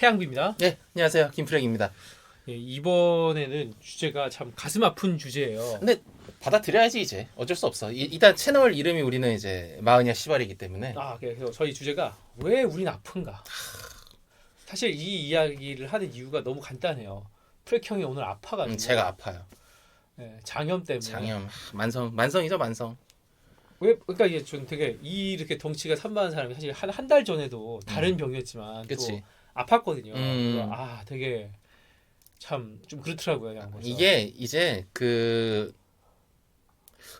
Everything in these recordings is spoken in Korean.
태양비입니다. 네, 안녕하세요. 김프렉입니다. 예, 이번에는 주제가 참 가슴 아픈 주제예요. 근데 받아들여야지 이제. 어쩔 수 없어. 일단 채널 이름이 우리는 이제 마흔이야 시발이기 때문에. 그래서 저희 주제가 왜 우린 아픈가? 사실 이 이야기를 하는 이유가 너무 간단해요. 프렉 형이 오늘 아파가지고. 제가 아파요. 예, 장염 때문에. 장염, 만성이죠, 만성. 왜 그러니까 이게 좀 되게 이렇게 덩치가 산만한 사람이 사실 한 달 전에도 다른 병이었지만 그치. 또 아팠거든요. 그래서 되게 참 좀 그렇더라고요, 그냥. 이게 이제 그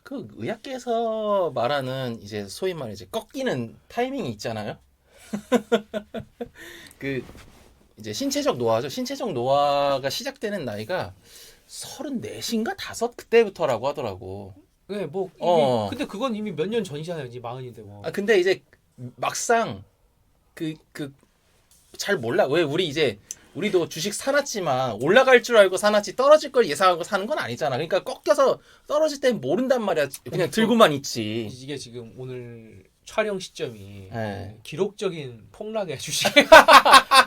의학계에서 말하는 이제 소위 말해 이제 꺾이는 타이밍이 있잖아요. 그 이제 신체적 노화죠. 신체적 노화가 시작되는 나이가 34인가 5 그때부터라고 하더라고. 네, 뭐 근데 그건 이미 몇 년 전이잖아요. 이제 40인데 뭐. 근데 이제 막상 잘 몰라. 왜 우리도 주식 사놨지만 올라갈 줄 알고 사놨지 떨어질 걸 예상하고 사는 건 아니잖아. 그러니까 꺾여서 떨어질 땐 모른단 말이야. 그냥 들고만 있지. 이게 지금 오늘 촬영 시점이 네. 기록적인 폭락의 주식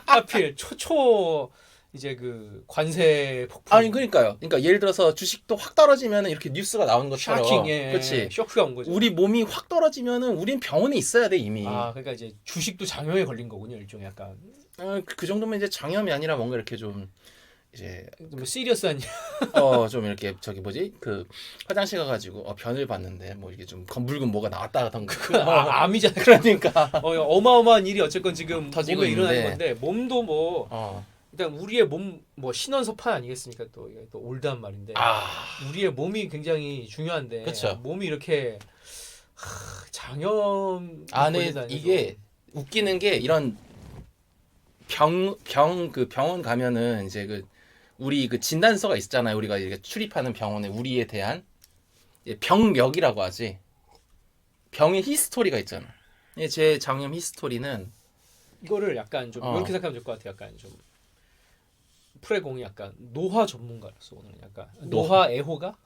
하필 초초 이제 그 관세 폭풍. 아니 그러니까요. 그러니까 예를 들어서 주식도 확 떨어지면은 이렇게 뉴스가 나오는 것처럼. 샤킹, 그렇지. 쇼크가 온 거죠. 우리 몸이 확 떨어지면은 우린 병원에 있어야 돼 이미. 그러니까 이제 주식도 장염에 걸린 거군요, 일종의 약간. 그 정도면 이제 장염이 아니라 뭔가 이렇게 좀 이제 뭐 시리어스한 좀 이렇게 저기 뭐지 그 화장실 가가지고 변을 봤는데 뭐 이게 좀 검붉은 뭐가 나왔다던가 암이잖아요. 그러니까 어마어마한 일이 어쨌건 지금 터지고 몸에 일어나는 있는데. 건데 몸도 뭐 일단 우리의 몸 뭐 신원서판 아니겠습니까? 또 이게 또 올드한 말인데 우리의 몸이 굉장히 중요한데 그쵸. 몸이 이렇게 장염 네, 이게 웃기는 게 이런 병원 가면은 이제 우리 진단서가 있잖아요. 우리가 이렇게 출입하는 병원에 우리에 대한 병력이라고 하지. 병의 히스토리가 있잖아. 제 장염 히스토리는 이거를 약간 좀 이렇게 생각하면 될 것 같아요. 약간 좀 프레공이 약간 노화 전문가로서 오늘 약간 노화 애호가?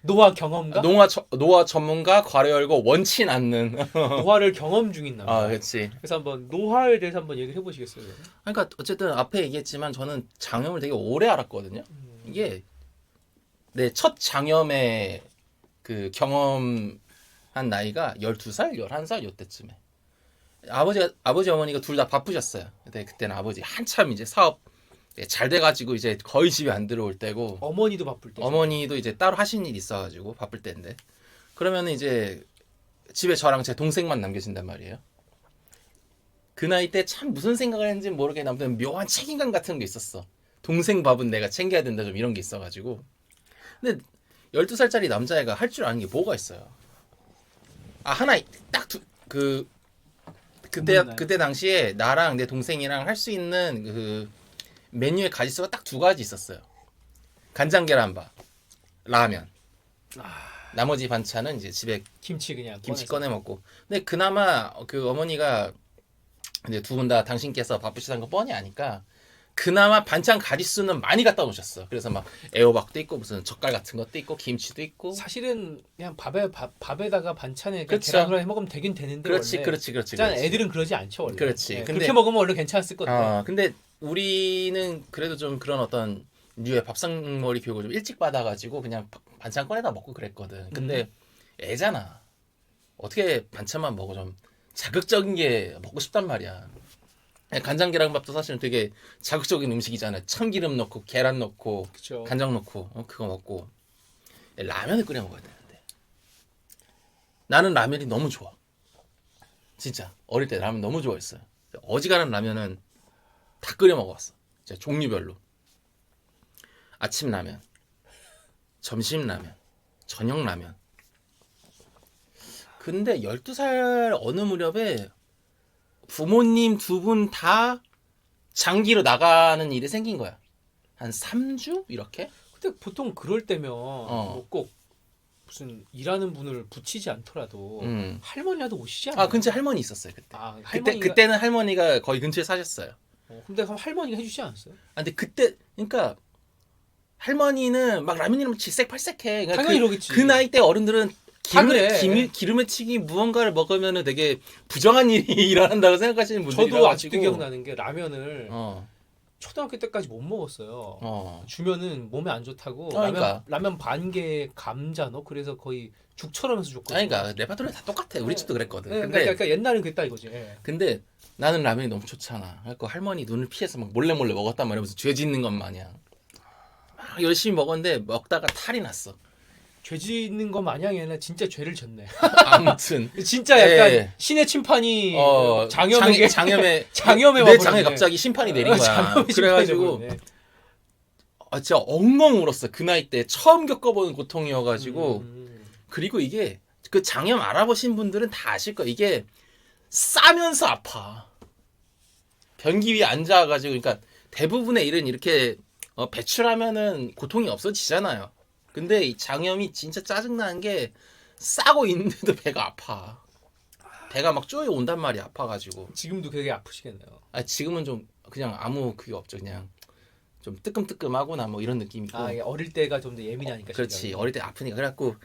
노화 경험가? 노화 전문가 괄호 열고 원치 않는 노화를 경험 중인 남자. 그렇지. 그래서 한번 노화에 대해서 한번 얘기를 해보시겠어요? 그러니까 어쨌든 앞에 얘기했지만 저는 장염을 되게 오래 알았거든요. 이게 내 첫 장염의 그 경험한 나이가 12살, 11살 요때쯤에. 아버지 어머니가 둘 다 바쁘셨어요. 근데 그때는 아버지 한참 이제 사업 잘 돼가지고 이제 거의 집에 안 들어올 때고 어머니도 바쁠 때 어머니도 이제 따로 하신 일이 있어가지고 바쁠 때인데 그러면 이제 집에 저랑 제 동생만 남겨진단 말이에요. 그 나이 때 참 무슨 생각을 했는지 모르겠는데 아무튼 묘한 책임감 같은 게 있었어. 동생 밥은 내가 챙겨야 된다 좀 이런 게 있어가지고. 근데 12살짜리 남자애가 할 줄 아는 게 뭐가 있어요. 하나 딱 그때 당시에 나랑 내 동생이랑 할 수 있는 그 메뉴의 가짓수가 딱 2가지 있었어요. 간장 계란밥, 라면. 나머지 반찬은 이제 집에 김치 꺼내 먹고. 근데 그나마 그 어머니가 이제 두 분 다 당신께서 바쁘시다는 거 뻔히 아니까 그나마 반찬 가짓수는 많이 갖다 놓으셨어. 그래서 막 애호박도 있고 무슨 젓갈 같은 것도 있고 김치도 있고. 사실은 그냥 밥에다가 반찬에 그렇죠. 계란후라이 해먹으면 되긴 되는데 그렇지. 일단 애들은 그러지 않죠 원래. 그렇지. 네, 근데 그렇게 먹으면 원래 괜찮았을 건데. 근데 우리는 그래도 좀 그런 어떤 류의 밥상머리 교육을 좀 일찍 받아가지고 그냥 반찬 꺼내다 먹고 그랬거든. 근데 애잖아. 어떻게 반찬만 먹어. 좀 자극적인 게 먹고 싶단 말이야. 간장 계란밥도 사실은 되게 자극적인 음식이잖아요. 참기름 넣고 계란 넣고 그쵸. 간장 넣고 그거 먹고 라면을 끓여 먹어야 되는데 나는 라면이 너무 좋아. 진짜 어릴 때 라면 너무 좋아했어요. 어지간한 라면은 다 끓여 먹어봤어. 진짜 종류별로. 아침 라면, 점심 라면, 저녁 라면. 근데 12살 어느 무렵에 부모님 2분 다 장기로 나가는 일이 생긴 거야. 한 3주? 이렇게? 근데 보통 그럴 때면 뭐 꼭 무슨 일하는 분을 붙이지 않더라도 할머니라도 오시지 않아요? 근처에 할머니 있었어요 그때. 그때는 할머니가 거의 근처에 사셨어요. 근데 그럼 할머니가 해주지 않았어요? 근데 그때 그러니까 할머니는 막 라면이랑 질색팔색해. 당연히 그러겠지. 그 나이 때 어른들은 기름에 튀긴 무언가를 먹으면은 되게 부정한 일이 일어난다고 생각하시는 분들이 저도 아직도 기억나는 게 라면을 어. 초등학교 때까지 못 먹었어요. 어. 주면은 몸에 안 좋다고 그러니까. 라면 반 개 감자 넣어 그래서 거의 죽처럼 해서 줬거든요. 그러니까 레파토리 다 똑같아. 우리 네. 집도 그랬거든. 네, 근데 그러니까 옛날엔 그랬다 이거지. 예. 근데 나는 라면이 너무 좋잖아. 그래서 할머니 눈을 피해서 막 몰래 먹었단 말이야. 무슨 죄 짓는 것 마냥. 막 열심히 먹었는데 먹다가 탈이 났어. 죄 짓는 거 마냥이 아니라 진짜 죄를 졌네. 아무튼 진짜 약간 예. 신의 심판이 장염에 장염에 내 와버렸네. 장에 갑자기 심판이 내린 거야. 장염에 그래가지고 심판이 돼버렸네. 진짜 엉엉 울었어. 그 나이 때 처음 겪어보는 고통이어가지고 그리고 이게 그 장염 알아보신 분들은 다 아실 거야. 이게 싸면서 아파. 변기 위에 앉아가지고 그러니까 대부분의 일은 이렇게 배출하면은 고통이 없어지잖아요. 근데 이 장염이 진짜 짜증나는 게 싸고 있는데도 배가 아파. 배가 막 쪼여 온단 말이야. 아파가지고. 지금도 되게 아프시겠네요. 지금은 좀 그냥 아무 그게 없죠. 그냥 좀 뜨끔뜨끔하거나 뭐 이런 느낌이고. 예, 어릴 때가 좀 더 예민하니까. 그렇지. 신경이. 어릴 때 아프니까. 그래갖고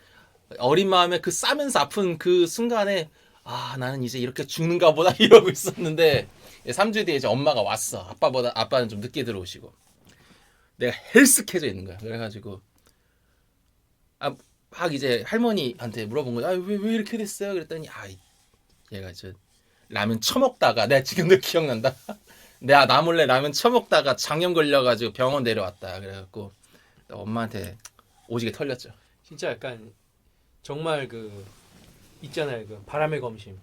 어린 마음에 그 싸면서 아픈 그 순간에 나는 이제 이렇게 죽는가 보다 이러고 있었는데 3주 뒤에 이제 엄마가 왔어. 아빠는 좀 늦게 들어오시고 내가 헬스케져 있는 거야. 그래가지고 막 이제 할머니한테 물어본 거야. 왜 이렇게 됐어요? 그랬더니 얘가 저 라면 처먹다가 내가 지금도 기억난다. 내가 나 몰래 라면 처먹다가 장염 걸려가지고 병원 내려왔다. 그래갖고 엄마한테 오지게 털렸죠. 진짜 약간 정말 그 있잖아요. 그 바람의 검심.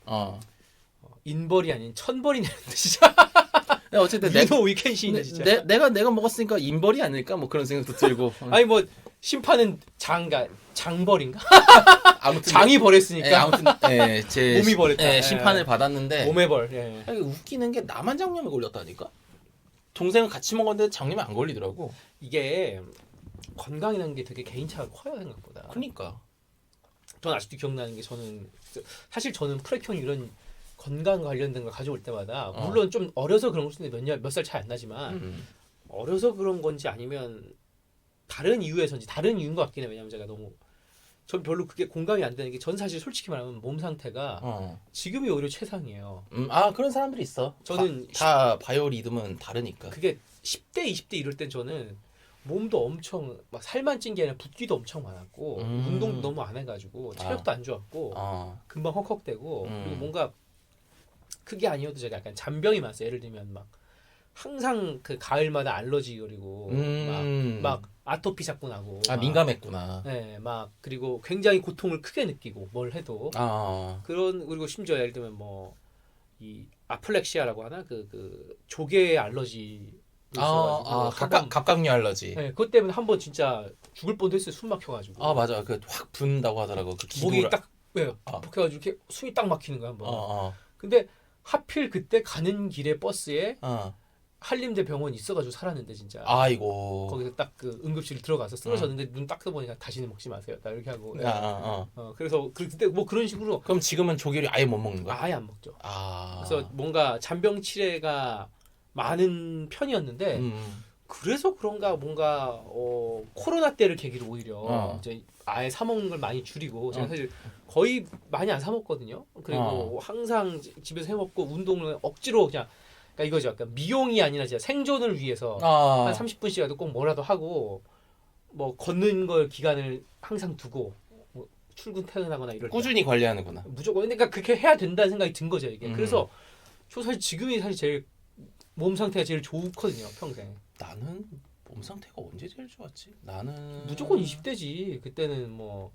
인벌이 아닌 천벌이냐는 뜻이잖아. 어쨌든 유노 위켄시네 진짜. 내가 먹었으니까 인벌이 아닐까 뭐 그런 생각도 들고. 아니 뭐 심판은 장벌인가? 아무튼 장이 벌했으니까. 아무튼 제 몸이 벌했다. 심판을 받았는데 몸의 벌. 예. 웃기는 게 나만 장염에 걸렸다니까. 동생은 같이 먹었는데 장염이 안 걸리더라고. 이게 건강이라는 게 되게 개인차가 커요 생각보다. 그러니까. 전 아직도 기억나는 게 사실 저는 프레형 이런 건강 관련된 걸 가져올 때마다 물론 좀 어려서 그런 걸 수도 있는데 몇 살 차이 안 나지만 어려서 그런 건지 아니면 다른 이유에서인지 다른 이유인 것 같긴 해요. 왜냐면 제가 너무 전 별로 그게 공감이 안 되는 게 전 사실 솔직히 말하면 몸 상태가 지금이 오히려 최상이에요. 그런 사람들이 있어. 저는 다 바이오 리듬은 다르니까. 그게 10대 20대 이럴 땐 저는 몸도 엄청 막 살만 찐 게 아니라 붓기도 엄청 많았고 운동도 너무 안 해가지고 체력도 안 좋았고 금방 헉헉대고 그리고 뭔가 그게 아니어도 제가 약간 잔병이 많았어요. 예를 들면 막 항상 그 가을마다 알러지 그리고 막 아토피 자꾸 나고 민감했구나. 네, 막 그리고 굉장히 고통을 크게 느끼고 뭘 해도 그리고 심지어 예를 들면 뭐 이 아플렉시아라고 하나 그 조개 알러지 갑각류 알러지. 네, 그것 때문에 한번 진짜 죽을 뻔도 했어요. 숨 막혀가지고. 맞아. 그 확 붓는다고 하더라고. 그 목이 딱 폭해가지고 이렇게 숨이 딱 막히는 거야 한번. 근데 하필 그때 가는 길에 버스에 한림대 병원 있어가지고 살았는데 진짜. 아이고. 거기서 딱 그 응급실 들어가서 쓰러졌는데 눈 딱 떠보니까 다시는 먹지 마세요. 딱 이렇게 하고. 그래서 그때 뭐 그런 식으로. 그럼 지금은 조개를 아예 못 먹는 거야? 아예 안 먹죠. 그래서 뭔가 잔병 치레가 많은 편이었는데 그래서 그런가 뭔가 코로나 때를 계기로 오히려 이제 아예 사 먹는 걸 많이 줄이고 제가 사실 거의 많이 안 사 먹거든요. 그리고 항상 집에서 해 먹고 운동을 억지로 그냥 그러니까 이거죠. 약간 미용이 아니라 진짜 생존을 위해서 한 30분씩이라도 꼭 뭐라도 하고 뭐 걷는 걸 기간을 항상 두고 뭐 출근 퇴근하거나 이럴 때 꾸준히 관리하는구나. 무조건 그러니까 그렇게 해야 된다는 생각이 든 거죠 이게. 그래서 저 사실 지금이 사실 제일 몸 상태가 제일 좋거든요 평생. 나는 몸 상태가 언제 제일 좋았지? 나는 무조건 20대지. 그때는 뭐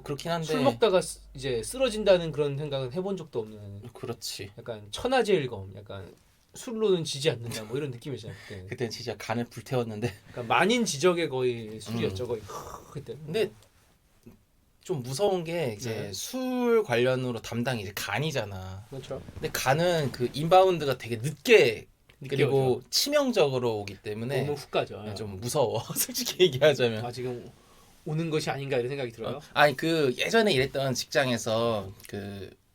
그렇긴 한데 술 먹다가 이제 쓰러진다는 그런 생각은 해본 적도 없는. 그렇지. 약간 천하제일검. 약간 술로는 지지 않는다 뭐 이런 느낌이잖아요. 그때는 진짜 간을 불태웠는데. 그러니까 만인 지적의 거의 술이었죠 거의. 그때. 근데 좀 무서운 게 이제 술 관련으로 담당이 이제 간이잖아. 그렇죠. 근데 간은 그 인바운드가 되게 늦게 그리고 오죠. 치명적으로 오기 때문에 너무 훅 가죠. 좀 무서워. 솔직히 얘기하자면. 지금 오는 것이 아닌가 이런 생각이 들어요. 그 예전에 일했던 직장에서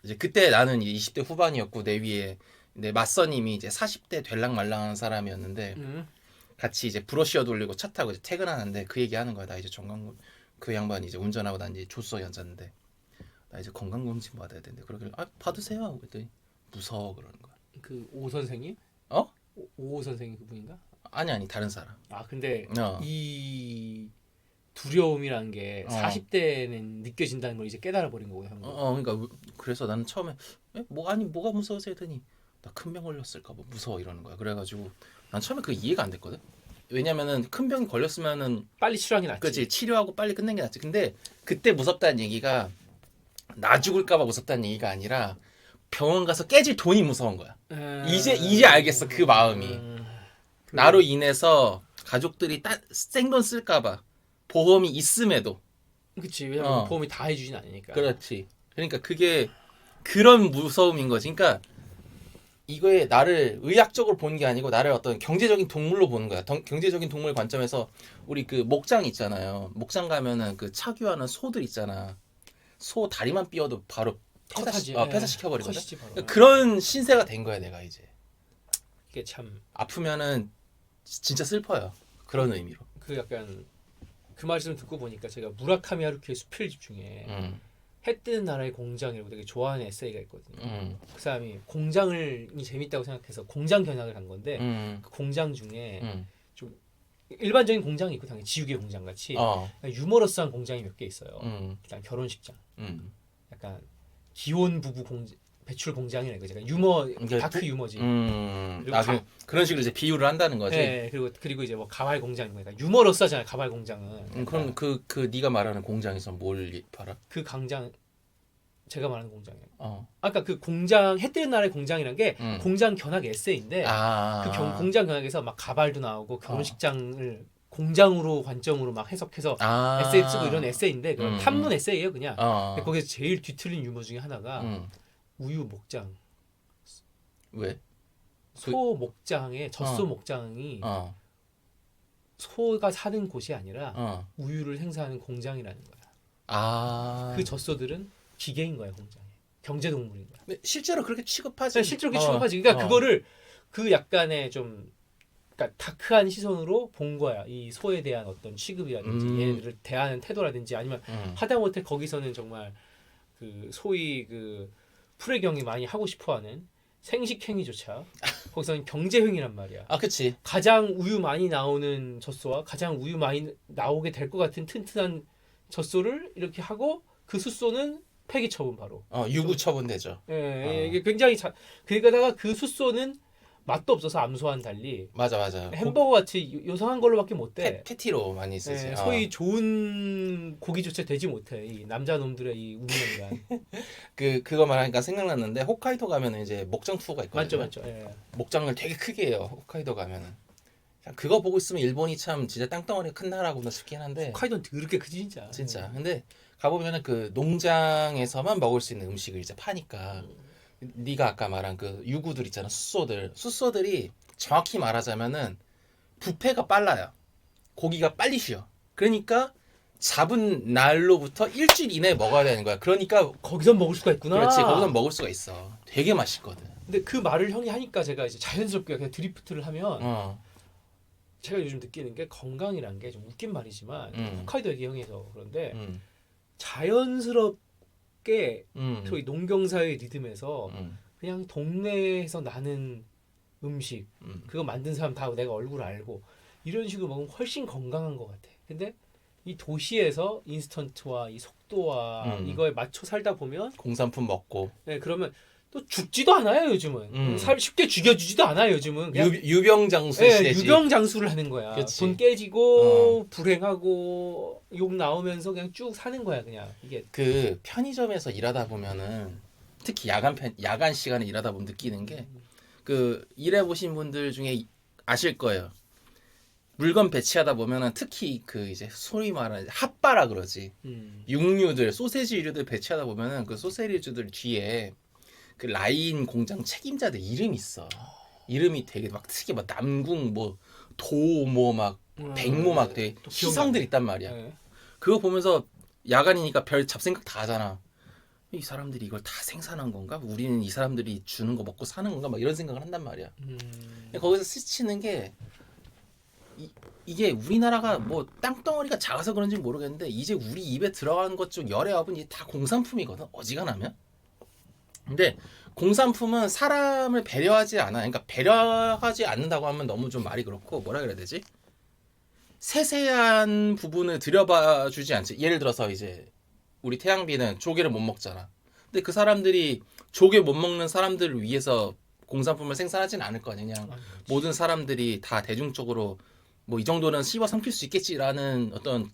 이제 그때 나는 20대 후반이었고 내 위에 내 맞선님이 이제 40대 될랑말랑한 사람이었는데 같이 이제 브러쉬어 돌리고 차 타고 이제 퇴근하는데 그 얘기하는 거야. 나 이제 정강 그 양반이 이제 운전하고 난 이제 조수석에 앉았는데 나 이제 건강검진 받아야 되는데 그러길래 받으세요 하고 그랬더니 무서워 그러는 거야. 그 오 선생님? 어? 오 선생님 그분인가? 아니 다른 사람. 아 근데 어. 이 두려움이라는 게 40대는 느껴진다는 걸 이제 깨달아 버린 거고요. 그러니까 그래서 나는 처음에 뭐가 무서워서 했더니 나 큰 병 걸렸을까 봐 무서워 이러는 거야. 그래가지고 난 처음에 그 이해가 안 됐거든. 왜냐면은 큰 병이 걸렸으면은 빨리 치료하는 게 낫지. 그렇지 치료하고 빨리 끝낸 게 낫지. 근데 그때 무섭다는 얘기가 나 죽을까봐 무섭다는 얘기가 아니라 병원 가서 깨질 돈이 무서운 거야. 이제 알겠어 그 마음이. 나로 인해서 가족들이 생돈 쓸까봐 보험이 있음에도. 그렇지. 왜냐면 보험이 다 해주진 않으니까. 그렇지. 그러니까 그게 그런 무서움인 거지. 그러니까 이거에 나를 의학적으로 보는 게 아니고 나를 어떤 경제적인 동물로 보는 거야. 경제적인 동물 관점에서 우리 그 목장 있잖아요. 목장 가면은 그 차규하는 소들 있잖아. 소 다리만 삐어도 바로 폐사시켜 버리거든. 그러니까 그런 신세가 된 거야 내가 이제. 이게 참 아프면은 진짜 슬퍼요. 그런 의미로. 그 약간 그 말씀 듣고 보니까 제가 무라카미 하루키의 수필집 중에 해 뜨는 나라의 공장이라고 되게 좋아하는 에세이가 있거든요. 그 사람이 공장을 재밌다고 생각해서 공장 견학을 간 건데 그 공장 중에 좀 일반적인 공장이 있고 당연히 지우개 공장 같이 유머러스한 공장이 몇 개 있어요. 일단 결혼식장, 약간 기혼 부부 배출 공장이라 이거 제가 유머 다크 유머지. 그리고 그런 식으로 이제 비유를 한다는 거지. 네, 그리고 이제 뭐 가발 공장 그러니까 유머러스하잖아요. 가발 공장은. 그럼 그 네가 말하는 공장에서 뭘 팔아? 그 공장 제가 말하는 공장이에요. 아까 그 공장 해 뜨는 나라의 공장이란 게 공장 견학 에세이인데 그 공장 견학에서 막 가발도 나오고 결혼식장을 공장으로 관점으로 막 해석해서 에세이 쓰고 이런 에세이인데 그건 탐문 에세이예요 그냥. 근데 거기서 제일 뒤틀린 유머 중에 하나가 우유 목장. 왜? 소 목장에 젖소 목장이 소가 사는 곳이 아니라 우유를 생산하는 공장이라는 거야. 그 젖소들은 기계인 거야 공장에. 경제동물인 거야. 근데 실제로 그렇게 취급하지. 네, 실제로 그렇게 취급하지. 그러니까 그거를 그 약간의 좀 그러니까 다크한 시선으로 본 거야. 이 소에 대한 어떤 취급이라든지 얘를 대하는 태도라든지 아니면 하다못해 거기서는 정말 그 소위 그 프레경이 많이 하고 싶어하는 생식행위조차 거기서는 경제행위란 말이야. 그치. 가장 우유 많이 나오는 젖소와 가장 우유 많이 나오게 될 것 같은 튼튼한 젖소를 이렇게 하고 그 숫소는 폐기 처분 바로. 유구 처분되죠. 예, 이게 굉장히 그러다가 그 숫소는 맛도 없어서 암소와는 달리 맞아. 햄버거 같이 요상한 걸로밖에 못 돼. 패티로 많이 쓰지. 예, 소위 좋은 고기조차 되지 못해. 이 남자 놈들의 이 운명이란. 그거 말하니까 생각났는데 호카이도 가면은 이제 목장 투어가 있거든요. 맞죠. 예. 목장을 되게 크게 해요. 호카이도 가면은. 그거 보고 있으면 일본이 참 진짜 땅덩어리가 큰 나라구나 싶긴 한데. 홋카이도는 더럽게 크지 진짜. 진짜. 근데 가보면은 그 농장에서만 먹을 수 있는 음식을 이제 파니까. 네가 아까 말한 그 유구들 있잖아. 숫소들이 정확히 말하자면은 부패가 빨라요. 고기가 빨리 쉬어. 그러니까 잡은 날로부터 일주일 이내에 먹어야 되는 거야. 그러니까 거기서 먹을 수가 있구나. 그렇지. 거기서 먹을 수가 있어. 되게 맛있거든. 근데 그 말을 형이 하니까 제가 이제 자연스럽게 그냥 드리프트를 하면 제가 요즘 느끼는 게 건강이란 게 좀 웃긴 말이지만 홋카이도 얘기 형에서 그런데 자연스럽게 저희 농경사회의 리듬에서 그냥 동네에서 나는 음식 그거 만든 사람 다 내가 얼굴 알고 이런 식으로 먹으면 훨씬 건강한 것 같아. 근데 이 도시에서 인스턴트와 이 속도와 이거에 맞춰 살다 보면 공산품 먹고 그러면 또 죽지도 않아요 요즘은. 쉽게 죽여주지도 않아요 요즘은. 유병장수 시대지. 유병장수를 하는 거야. 그치. 돈 깨지고 불행하고 욕 나오면서 그냥 쭉 사는 거야 그냥. 이게 그 편의점에서 일하다 보면은 특히 야간 시간에 일하다 보면 느끼는 게 그 일해 보신 분들 중에 아실 거예요. 물건 배치하다 보면은 특히 그 이제 소위 말하는 핫바라 그러지. 육류들 소세지류들 배치하다 보면은 그 소세지류들 뒤에 그 라인 공장 책임자들 이름이 있어. 이름이 되게 막 특히 막 남궁 뭐 도 뭐 막 백모 막 되게 희성들 있단 말이야. 그거 보면서 야간이니까 별 잡생각 다 하잖아. 이 사람들이 이걸 다 생산한 건가? 우리는 이 사람들이 주는 거 먹고 사는 건가? 막 이런 생각을 한단 말이야. 거기서 스치는 게 이게 우리나라가 뭐 땅덩어리가 작아서 그런지 모르겠는데 이제 우리 입에 들어가는 것 중 열의 합은 이제 다 공산품이거든. 어지간하면. 근데 공산품은 사람을 배려하지 않아. 그러니까 배려하지 않는다고 하면 너무 좀 말이 그렇고 뭐라 그래야 되지? 세세한 부분을 들여봐 주지 않지. 예를 들어서 이제 우리 태양비는 조개를 못 먹잖아. 근데 그 사람들이 조개 못 먹는 사람들을 위해서 공산품을 생산하진 않을 거 아니냐. 그냥 모든 사람들이 다 대중적으로 뭐 이 정도는 씹어 삼킬 수 있겠지라는 어떤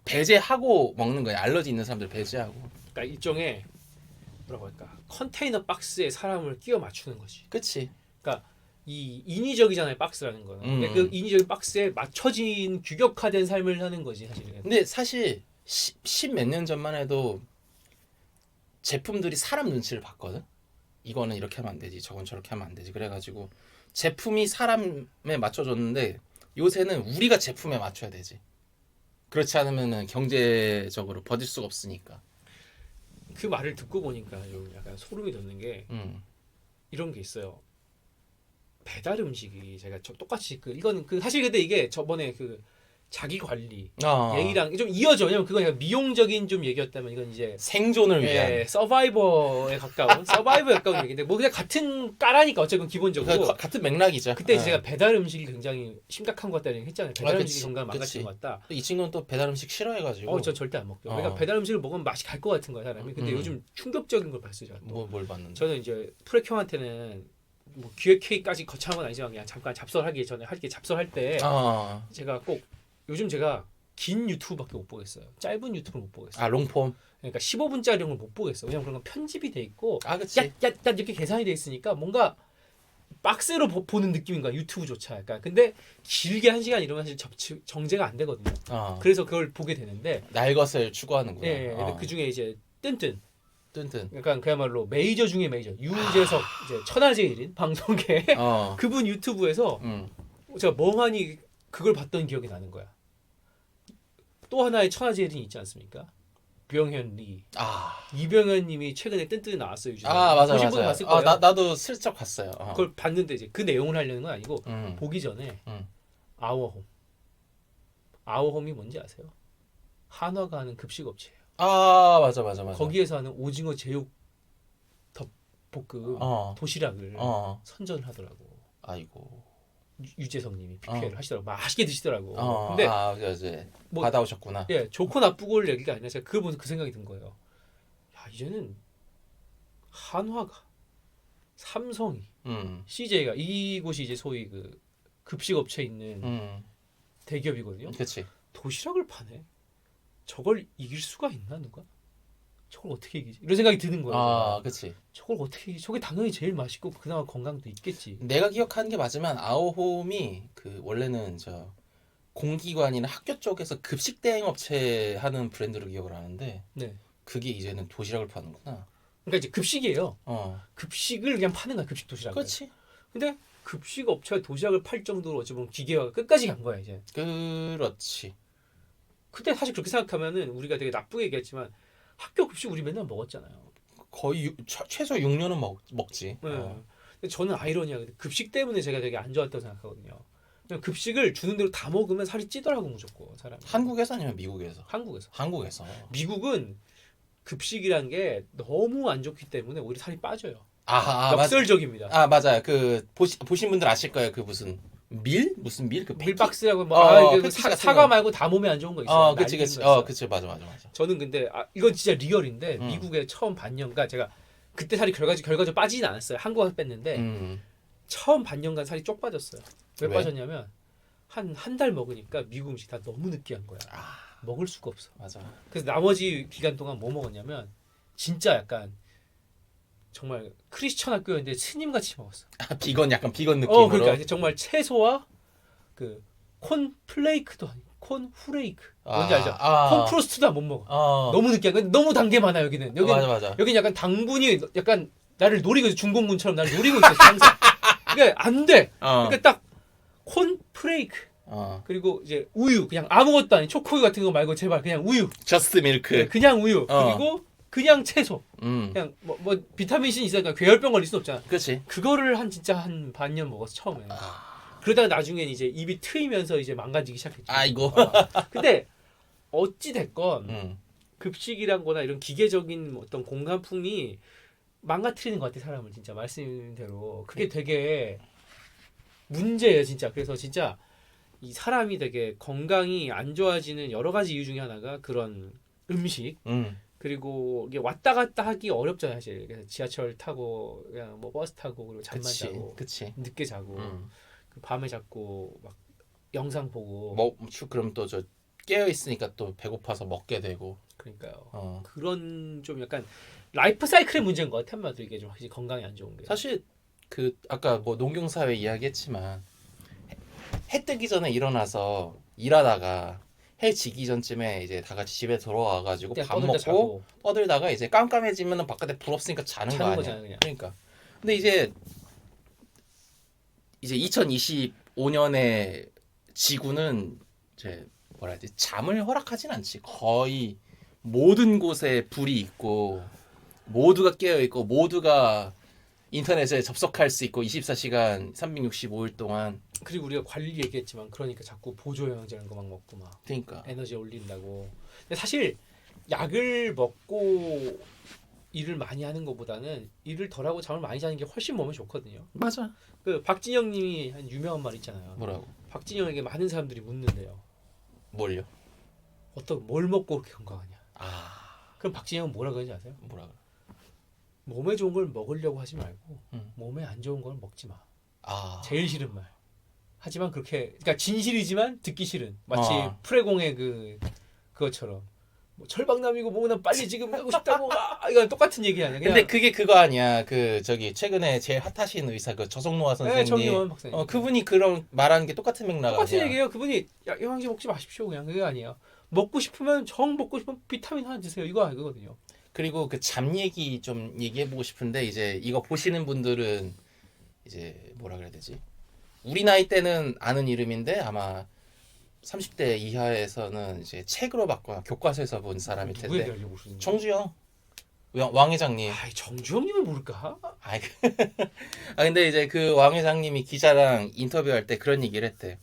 배제하고 먹는 거야. 알러지 있는 사람들 배제하고. 그러니까 일종의 뭐라고 할까? 컨테이너 박스에 사람을 끼워 맞추는 거지. 그치. 그러니까 이 인위적이잖아요, 박스라는 거는. 근데 그 인위적인 박스에 맞춰진 규격화된 삶을 하는 거지, 사실은. 근데 사실 10 몇 년 전만 해도 제품들이 사람 눈치를 봤거든. 이거는 이렇게 하면 안 되지, 저건 저렇게 하면 안 되지. 그래가지고 제품이 사람에 맞춰줬는데 요새는 우리가 제품에 맞춰야 되지. 그렇지 않으면은 경제적으로 버틸 수가 없으니까. 그 말을 듣고 보니까 좀 약간 소름이 돋는 게 이런 게 있어요. 배달 음식이 제가 똑같이 이거는 사실 근데 이게 저번에 자기 관리 얘기랑 좀 이어져. 왜냐면 그건 약간 미용적인 좀 얘기였다면 이건 이제 생존을 위한 서바이버에 가까운 얘기인데 뭐 그냥 같은 까라니까 어쨌든 기본적으로 같은 맥락이죠. 그때 제가 배달 음식이 굉장히 심각한 것 같다는 얘기 했잖아요. 배달 음식이 건강을 망가뜨린 것 같다. 이 친구는 또 배달 음식 싫어해가지고. 저 절대 안 먹죠. 그러니까 배달 음식을 먹으면 맛이 갈 것 같은 거야 사람이. 근데 요즘 충격적인 걸 봤어요. 뭘 봤는데? 저는 이제 프렉 형한테는 뭐 기획회의까지 거창한 건 아니지만 그냥 잠깐 잡설하기 전에 잡설할 때 제가 꼭 요즘 제가 긴 유튜브밖에 못 보겠어요. 짧은 유튜브를 못 보겠어요. 롱폼. 그러니까 15분짜리 이런 걸 못 보겠어요. 왜냐면 그런 건 편집이 돼 있고 그치. 야 이렇게 계산이 돼 있으니까 뭔가 박스로 보는 느낌인 거야. 유튜브조차. 그러니까 근데 길게 1시간 이러면 사실 정제가 안 되거든요. 그래서 그걸 보게 되는데 날 것을 추구하는구나. 근데 그 중에 이제 뜬뜬. 약간 그야말로 메이저 중에 메이저. 유재석 이제 천하제일인 방송계 그분 유튜브에서 제가 멍하니 그걸 봤던 기억이 나는 거야. 또 하나의 천하제일이 있지 않습니까? 뷰영현 리. 이병현님이 최근에 뜬뜬이 나왔어요. 요즘에. 맞아. 보신 분 봤을 거예요. 나도 슬쩍 봤어요. 그걸 봤는데 이제 그 내용을 하려는 건 아니고 보기 전에 아워홈. 아워홈이 뭔지 아세요? 한화가 하는 급식 업체예요. 맞아. 거기에서 하는 오징어 제육 덮볶음 도시락을 선전을 하더라고. 아이고. 유재석님이 PPL을 하시더라고. 맛있게 드시더라고. 근데 이제 뭐, 받아오셨구나. 예, 좋고 나쁘고를 얘기가 아니라 제가 그걸 보면서 그 생각이 든 거예요. 야, 이제는 한화가, 삼성이, CJ가 이곳이 이제 소위 그 급식 업체 있는 대기업이거든요. 그렇지. 도시락을 파네. 저걸 이길 수가 있나 누가? 저걸 어떻게 이기지? 이런 생각이 드는 거예요. 그렇지. 저걸 어떻게 이기지? 저게 당연히 제일 맛있고 그나마 건강도 있겠지. 내가 기억하는 게 맞으면 아오홈이 원래는 저 공기관이나 학교 쪽에서 급식 대행 업체 하는 브랜드로 기억을 하는데 그게 이제는 도시락을 파는구나. 그러니까 이제 급식이에요. 급식을 그냥 파는 거야. 급식 도시락. 그렇지. 근데 급식 업체가 도시락을 팔 정도로 어찌 보면 기계화가 끝까지 간 거야 이제. 그렇지. 근데 사실 그렇게 생각하면은 우리가 되게 나쁘게 얘기했지만 학교 급식 우리 맨날 먹었잖아요. 거의 최소 6년은 먹지. 근데 저는 아이러니야. 급식 때문에 제가 되게 안 좋았다고 생각하거든요. 급식을 주는 대로 다 먹으면 살이 찌더라고 무조건 사람이. 한국에서 아니면 미국에서? 한국에서. 미국은 급식이란 게 너무 안 좋기 때문에 오히려 살이 빠져요. 역설적입니다. 맞아요. 보신 분들 아실 거예요. 무슨 무슨 밀? 밀박스라고 사과 말고 다 몸에 안 좋은 거 있어요. 그치. 그치. 맞아. 저는 근데 이건 진짜 리얼인데 미국의 처음 반년간 제가 그때 살이 결과적으로 빠지진 않았어요. 한국 와서 뺐는데 처음 반년간 살이 쪽 빠졌어요. 왜 빠졌냐면 한 달 먹으니까 미국 음식 다 너무 느끼한 거야. 먹을 수가 없어. 맞아. 그래서 나머지 기간 동안 뭐 먹었냐면 진짜 약간 정말 크리스천 학교였는데 스님같이 먹었어. 약간 비건 느낌으로. 그러니까 정말 채소와 콘 플레이크도 아니고 콘 후레이크. 뭔지 알죠? 콘 프로스트도 못 먹어. 너무 느끼한. 너무 단 게 많아 여기는. 맞아. 여기는 약간 당분이 약간 나를 노리고 있어. 중공군처럼 나를 노리고 있어. 항상. 그러니까 안 돼. 그러니까 딱 콘 플레이크. 그리고 이제 우유 그냥 아무것도 아닌 초코우유 같은 거 말고 제발 그냥 우유. 저스트 밀크. 그냥 우유. 그리고 그냥 채소. 그냥 비타민 C 있으니까 괴혈병 걸릴 순 없잖아. 그렇지. 그거를 진짜 한 반년 먹었어 처음에. 그러다가 나중엔 이제 입이 트이면서 이제 망가지기 시작했죠. 아이고. 근데 어찌 됐건 음. 급식이란 거나 이런 기계적인 어떤 공간풍이 망가뜨리는 것 같아 사람을 진짜 말씀대로. 그게 되게 문제예요 진짜. 그래서 진짜 이 사람이 되게 건강이 안 좋아지는 여러 가지 이유 중에 하나가 그런 음식 그리고 이게 왔다 갔다 하기 어렵잖아요 사실. 그래서 지하철 타고 그냥 뭐 버스 타고 그리고 잠만 자고 그치. 늦게 자고 그 밤에 자꾸 막 영상 보고 뭐 그럼 또 저 깨어 있으니까 또 배고파서 먹게 되고. 그러니까요. 그런 좀 약간 라이프 사이클의 문제인 것 같아 한마디로 이게 좀 확실히 건강이 안 좋은 게. 사실 그 아까 뭐 농경사회 이야기했지만 해 뜨기 전에 일어나서 일하다가 해 지기 전쯤에 이제 다 같이 집에 들어와가지고 그냥 밥 떠들다 먹고 자고. 떠들다가 이제 깜깜해지면은 바깥에 불 없으니까 자는 거 자는 아니야. 거잖아요, 그냥. 그러니까. 근데 이제 2025년에 지구는 이제 뭐라 해야 되지? 잠을 허락하진 않지. 거의 모든 곳에 불이 있고 모두가 깨어 있고 모두가 인터넷에 접속할 수 있고 24시간 365일 동안. 그리고 우리가 관리 얘기했지만 그러니까 자꾸 보조 영양제 이런 거 막 먹고 막 그러니까 에너지 올린다고. 근데 사실 약을 먹고 일을 많이 하는 것보다는 일을 덜하고 잠을 많이 자는 게 훨씬 몸에 좋거든요. 맞아. 그 박진영님이 한 유명한 말 있잖아요. 뭐라고? 박진영에게 많은 사람들이 묻는데요. 뭘요? 뭘 먹고 그렇게 건강하냐? 아, 그럼 박진영은 뭐라 그러는지 아세요? 뭐라 그래? 몸에 좋은 걸 먹으려고 하지 말고 응. 몸에 안 좋은 걸 먹지 마. 아, 제일 싫은 말. 하지만 그러니까 진실이지만 듣기 싫은. 마치 프레공의 그것처럼 뭐 철박남이고 뭐나 빨리 지금 하고 싶다고 이건 똑같은 얘기 아니야. 그냥 근데 그게 그거 아니야. 그 저기 최근에 제일 핫하신 의사 그 저성노아 선생님. 정의원 박사님. 그분이 그런 말하는 게 똑같은 맥락 똑같은 아니야. 얘기예요. 그분이 영양제 먹지 마십시오. 그냥 그게 아니에요. 먹고 싶으면 먹고 싶으면 비타민 하나 드세요. 이거거든요. 그리고 그 잠 얘기 좀 얘기해 보고 싶은데 이제 이거 보시는 분들은 이제 뭐라 그래야 되지? 우리 나이 때는 아는 이름인데 아마 30대 이하에서는 이제 책으로 봤거나 교과서에서 본 사람일 누구 텐데. 얘기하려고 그러시는 거예요? 정주영 왕 회장님. 정주영님은 모를까? 근데 이제 그 왕 회장님이 기자랑 인터뷰할 때 그런 얘기를 했대.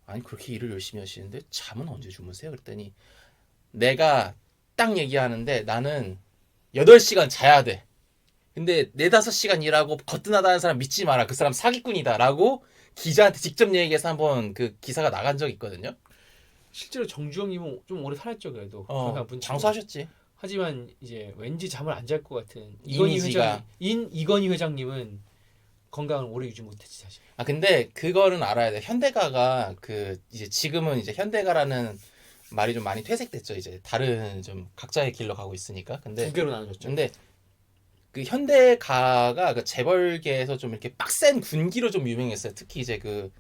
아니 그렇게 일을 열심히 하시는데 잠은 언제 주무세요? 그랬더니 내가 딱 얘기하는데 나는 8시간 자야 돼. 근데 4-5시간 일하고 거뜬하다는 사람 믿지 마라. 그 사람 사기꾼이다. 라고 기자한테 직접 얘기해서 한번 그 기사가 나간 적이 있거든요. 실제로 정주영님은 좀 오래 살았죠 그래도. 장수하셨지. 하지만 이제 왠지 잠을 안 잘 것 같은 이미지가. 이건희 회장님은 건강을 오래 유지 못했지 사실. 근데 그거는 알아야 돼. 현대가가 그 이제 지금은 이제 현대가라는 말이 좀 많이 퇴색됐죠. 이제 다른 좀 각자의 길로 가고 있으니까. 근데 두 개로 나눠졌죠. 근데 그 현대가가 그 재벌계에서 좀 이렇게 빡센 군기로 좀 유명했어요. 특히 이제 그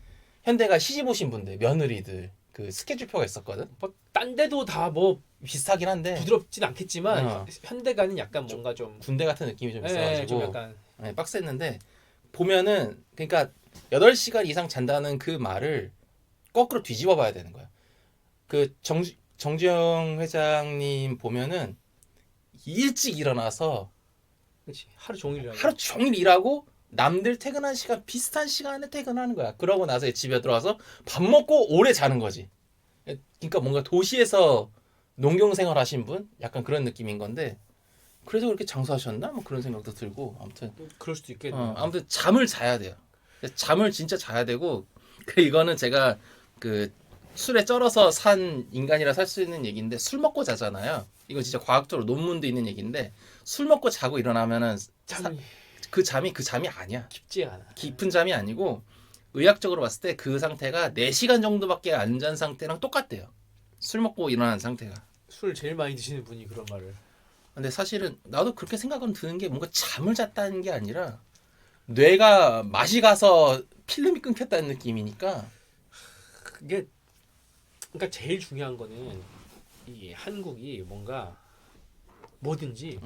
현대가 시집 오신 분들, 며느리들 그 스케줄표가 있었거든. 뭐 딴 데도 다 뭐 비슷하긴 한데 부드럽진 않겠지만 현대가는 약간 뭔가 좀 군대 같은 느낌이 좀 있어가지고 좀 약간 빡셌는데 보면은 그러니까 8시간 이상 잔다는 그 말을 거꾸로 뒤집어 봐야 되는 거야. 그 정주영 회장님 보면은 일찍 일어나서 그렇지 하루 종일 일하고 남들 퇴근한 시간 비슷한 시간에 퇴근하는 거야. 그러고 나서 집에 들어와서 밥 먹고 오래 자는 거지. 그러니까 뭔가 도시에서 농경 생활 하신 분 약간 그런 느낌인 건데 그래서 그렇게 장수하셨나? 뭐 그런 생각도 들고 아무튼 그럴 수도 있겠네요. 아무튼 잠을 자야 돼요. 잠을 진짜 자야 되고 이거는 제가 그 술에 쩔어서 산 인간이라 살 수 있는 얘기인데 술 먹고 자잖아요. 이건 진짜 과학적으로 논문도 있는 얘기인데 술 먹고 자고 일어나면은 그 잠이 아니야. 깊지 않아. 깊은 잠이 아니고 의학적으로 봤을 때 그 상태가 4시간 정도밖에 안 잔 상태랑 똑같대요. 술 먹고 일어난 상태가. 술 제일 많이 드시는 분이 그런 말을. 근데 사실은 나도 그렇게 생각은 드는 게 뭔가 잠을 잤다는 게 아니라 뇌가 맛이 가서 필름이 끊겼다는 느낌이니까. 그게 그러니까 제일 중요한 거는 이 한국이 뭔가 뭐든지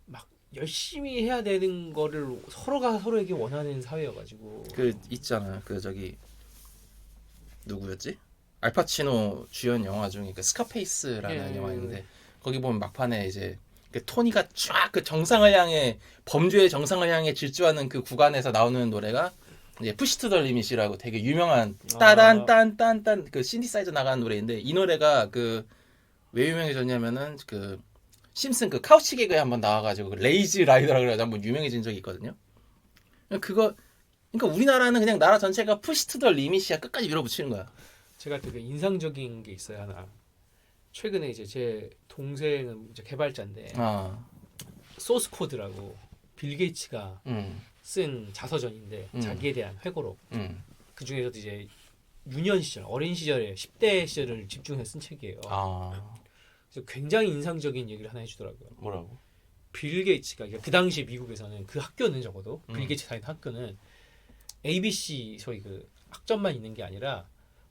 막 열심히 해야 되는 거를 서로가 서로에게 원하는 사회여가지고. 그 있잖아 그 저기 누구였지? 알파치노 주연 영화 중에 그 스카페이스라는 영화인데 거기 보면 막판에 이제 그 토니가 쫙 그 정상을 향해 범죄의 정상을 향해 질주하는 그 구간에서 나오는 노래가 이제 푸시 투 더 리밋이라고 되게 유명한 따단 딴딴딴 그 신디사이저 나가는 노래인데 이 노래가 그 왜 유명해졌냐면은 그 심슨 그 카우치 개그에 한번 나와가지고 그 레이지 라이더라 그래가지고 한번 유명해진 적이 있거든요. 그거 그러니까 우리나라는 그냥 나라 전체가 푸시 투 더 리밋이야. 끝까지 밀어붙이는 거야. 제가 되게 인상적인 게 있어요 하나. 최근에 이제 제 동생은 이제 개발자인데 소스 코드라고 빌 게이츠가 쓴 자서전인데 자기에 대한 회고록. 그 중에서도 이제 유년 시절, 어린 시절에 10대 시절을 집중해서 쓴 책이에요. 그래서 굉장히 인상적인 얘기를 하나 해주더라고요. 뭐라고? 빌 게이츠가 그 당시 미국에서는 그 학교는 적어도 빌 게이츠 다니는 학교는 ABC 소위 그 학점만 있는 게 아니라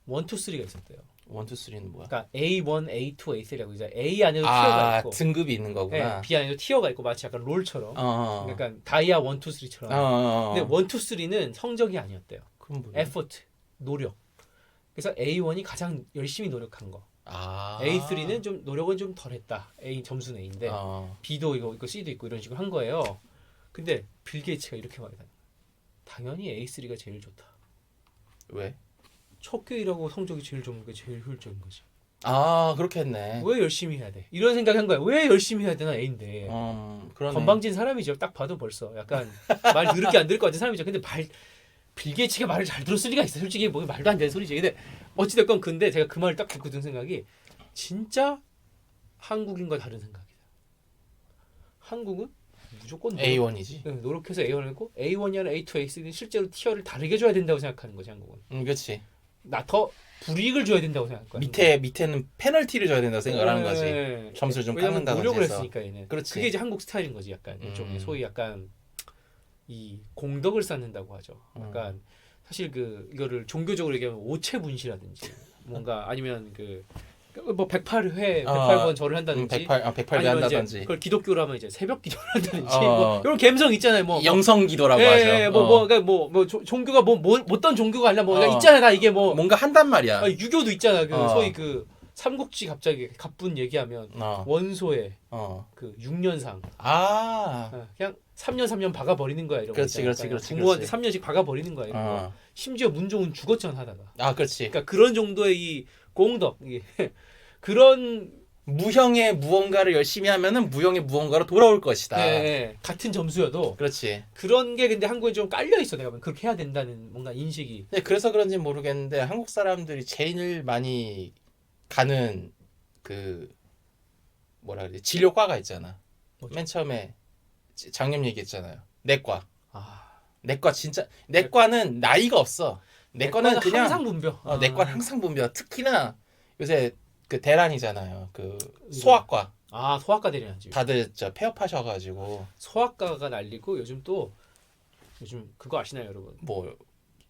1, 2, 3가 있었대요. 1, 2, 3는 뭐야? 그러니까 A1, A2, A3라고 이제 A 안에도 티어가 있고 등급이 있는 거구나. 네, B 안에도 티어가 있고 마치 약간 롤처럼. 그러니까 다이아 1, 2, 3처럼. 근데 1, 2, 3는 성적이 아니었대요. 그럼 뭐야? 에포트, 노력. 그래서 A1이 가장 열심히 노력한 거. A3는 좀 노력은 좀 덜했다. A 점수는 A인데 B도 이거 있고 C도 있고 이런 식으로 한 거예요. 근데 빌 게이츠가 이렇게 말해요. 당연히 A3가 제일 좋다. 왜? 척교이라고 성적이 제일 좋은 게 제일 효율적인 거지. 그렇겠네. 왜 열심히 해야 돼? 이런 생각한 거야. 왜 열심히 해야 되나 A인데. 그러네. 건방진 사람이죠. 딱 봐도 벌써 약간 말 더럽게 안 들을 것 같은 사람이죠. 근데 빌 게이츠가 말을 잘 들었을 리가 있어. 솔직히 뭐 말도 안 되는 소리지. 근데 어찌됐건 근데 제가 그 말을 딱 듣고 든 생각이 진짜 한국인과 다른 생각이다. 한국은 무조건 A1이지. 네, 노력해서 A1을 했고 A1이 아니라 A2, A3는 실제로 티어를 다르게 줘야 된다고 생각하는 거지 한국은. 그렇지. 나 더 불이익을 줘야 된다고 생각할 거야. 밑에는 페널티를 줘야 된다고 생각을 하는 거지. 점수를 좀 깎는다든지 노력을 해서. 했으니까 얘는. 그렇지. 그게 이제 한국 스타일인 거지 약간 일종의 소위 약간 이 공덕을 쌓는다고 하죠. 약간 사실 그 이거를 종교적으로 얘기하면 오체분시라든지 뭔가 아니면 뭐 108회 108번 절을 한다든지 108배 한다든지 그걸 기독교로 하면 이제 새벽 기도를 한다든지 뭐 이런 감성 있잖아요. 뭐 영성 기도라고 하죠. 그러니까 종교가 어떤 종교가 아니라 뭐 있잖아요. 다 이게 뭐 뭔가 한단 말이야. 유교도 있잖아. 소위 그 삼국지 갑자기 갑분 얘기하면 원소의 그 6년상 그냥 3년 박아 버리는 거야 이런 그렇지, 거. 그렇지. 부모한테 3년씩 박아 버리는 거야 이런 거. 심지어 문종은 죽었잖아 하다가. 그렇지. 그러니까 그런 정도의 이 공덕 그런 무형의 무언가를 열심히 하면은 무형의 무언가로 돌아올 것이다. 네, 같은 점수여도 그렇지. 그런 게 근데 한국에 좀 깔려 있어. 내가 보면 그렇게 해야 된다는 뭔가 인식이. 네, 그래서 그런지 모르겠는데 한국 사람들이 제일 많이 가는 그 뭐라 그래 진료과가 있잖아. 뭐죠? 맨 처음에 장염 얘기했잖아요. 내과. 아, 내과 진짜 내과는 나이가 없어. 내과는 그냥 항상 분벼. 내과는 항상 분벼. 특히나 요새 그 대란이잖아요. 그 소아과. 소아과 대리하지. 다들 폐업하셔가지고 소아과가 날리고 요즘 그거 아시나요, 여러분? 뭐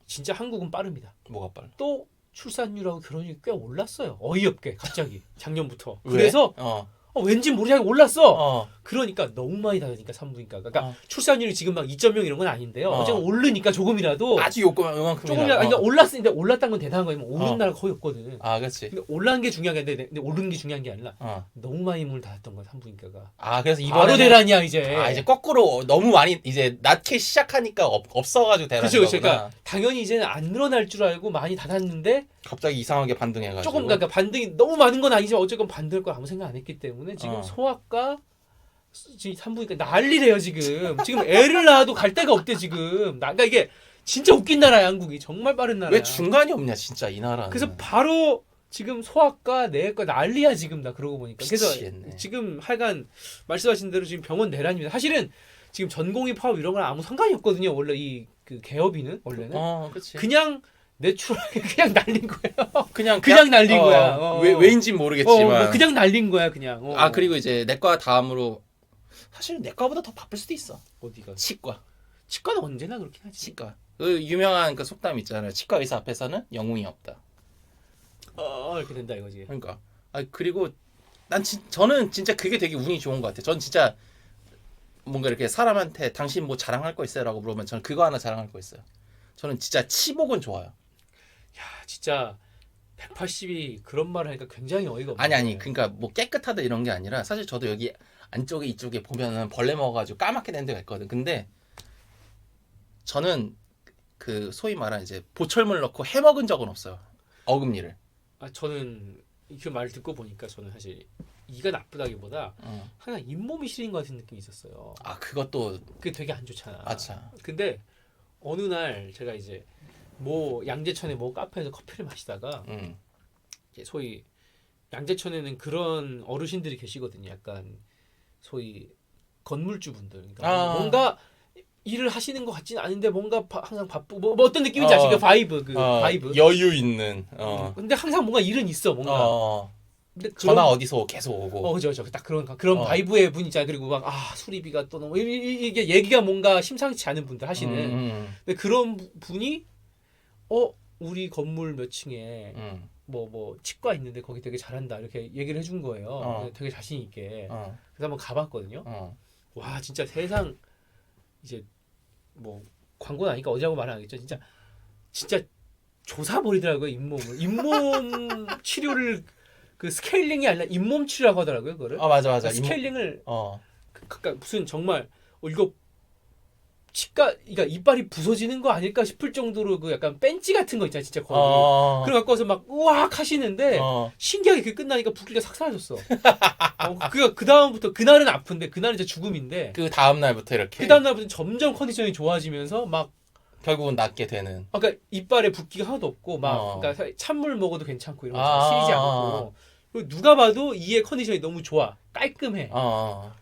진짜 한국은 빠릅니다. 뭐가 빨라? 또 출산율하고 결혼율이 꽤 올랐어요. 어이없게 갑자기 작년부터. 왜? 그래서 왠지 모르게 올랐어. 그러니까 너무 많이 다르니까 산부인과가. 그러니까 출산율이 지금 막 2.0 이런 건 아닌데요. 어쨌든 오르니까 조금이라도 아주 요만큼이라도. 조금이라도 그러니까 올랐으니까 올랐다는 건 대단한 거예요. 오른 나라가 거의 없거든. 그렇지. 근데 올라간 게 중요한 게 아닌데 근데 오른 게 중요한 게 아니라 너무 많이 문을 닫았던 거야 산부인과가. 그래서 이번에 바로 대란이야 이제. 이제 거꾸로 너무 많이 이제 낮게 시작하니까 없어가지고 대란이. 그렇죠. 그러니까 당연히 이제는 안 늘어날 줄 알고 많이 닫았는데 갑자기 이상하게 반등해가지고. 조금 그러니까 반등이 너무 많은 건 아니지만 어쨌건 반등할 거 아무 생각 안 했기 때문에 지금 소아과 산부인과 난리래요 지금. 지금 애를 낳아도 갈 데가 없대 지금. 그러니까 이게 진짜 웃긴 나라야 한국이. 정말 빠른 나라야. 왜 중간이 없냐 진짜 이 나라는. 그래서 바로 지금 소아과 내과 난리야 지금 나 그러고 보니까. 그래서 미치겠네. 지금 하여간 말씀하신 대로 지금 병원 내란입니다. 사실은 지금 전공의 파업 이런 건 아무 상관이 없거든요. 원래 이 그 개업이는 원래는 그렇지. 그냥 내추럴하게 그냥 날린 거예요. 그냥 날린 거야. 왜인지 모르겠지만. 뭐 그냥 날린 거야 그냥. 그리고 이제 내과 다음으로 사실 내과보다 더 바쁠 수도 있어. 어디가? 치과. 치과는 언제나 그렇긴 하지. 치과. 그 유명한 그 속담 있잖아요. 치과 의사 앞에서는 영웅이 없다. 이렇게 된다 이거지. 그러니까. 그리고 저는 진짜 그게 되게 운이 좋은 것 같아요. 전 진짜 뭔가 이렇게 사람한테 당신 뭐 자랑할 거 있어요라고 물어보면 저는 그거 하나 자랑할 거 있어요. 저는 진짜 치복은 좋아요. 야 진짜 180이 그런 말을 하니까 굉장히 어이가 없네. 아니 그러니까 뭐 깨끗하다 이런 게 아니라 사실 저도 여기 안쪽에 이쪽에 보면은 벌레 먹어가지고 까맣게 된 데가 있거든. 근데 저는 그 소위 말하는 이제 보철물 넣고 해 먹은 적은 없어요. 어금니를. 저는 그 말 듣고 보니까 저는 사실 이가 나쁘다기보다 항상 잇몸이 시린 것 같은 느낌이 있었어요. 아 그것도 그게 되게 안 좋잖아. 아차. 근데 어느 날 제가 이제 뭐 양재천에 뭐 카페에서 커피를 마시다가 이제 소위 양재천에는 그런 어르신들이 계시거든요. 약간 소위 건물주분들. 그러니까 뭔가 일을 하시는 것 같지는 않은데 뭔가 항상 바쁘고 뭐 어떤 느낌인지 아시죠? 그 바이브 바이브. 여유 있는. 근데 항상 뭔가 일은 있어 뭔가. 근데 전화 어디서 계속 오고. 그죠. 딱 그런 바이브의 분이 있잖아요. 그리고 막 수리비가 또 너무 이게 얘기가 뭔가 심상치 않은 분들 하시는. 근데 그런 분이 우리 건물 몇 층에 뭐 치과 있는데 거기 되게 잘한다 이렇게 얘기를 해준 거예요. 되게 자신 있게. 그래서 한번 가봤거든요. 와 진짜 세상 이제 뭐 광고는 아니니까 어디라고 말은 안 하겠죠. 진짜 조사버리더라고요 잇몸을. 잇몸 치료를 그 스케일링이 아니라 잇몸 치료라고 하더라고요 그거를. 맞아. 그러니까 스케일링을 그러니까 무슨 정말 이거 치과 그러니까 이빨이 부서지는 거 아닐까 싶을 정도로 그 약간 벤치 같은 거 있잖아 진짜 거의. 그래 갖고 와서 막 우악 하시는데 신기하게 그게 끝나니까 붓기가 싹 사라졌어. 그 다음부터 그날은 아픈데 그날은 이제 죽음인데 그 다음 날부터 이렇게. 그 다음 날부터 점점 컨디션이 좋아지면서 막 결국은 낫게 되는. 그러니까 이빨에 붓기가 하나도 없고 막 그러니까 찬물 먹어도 괜찮고 이런 거 시리지 않고 그리고 누가 봐도 이의 컨디션이 너무 좋아 깔끔해.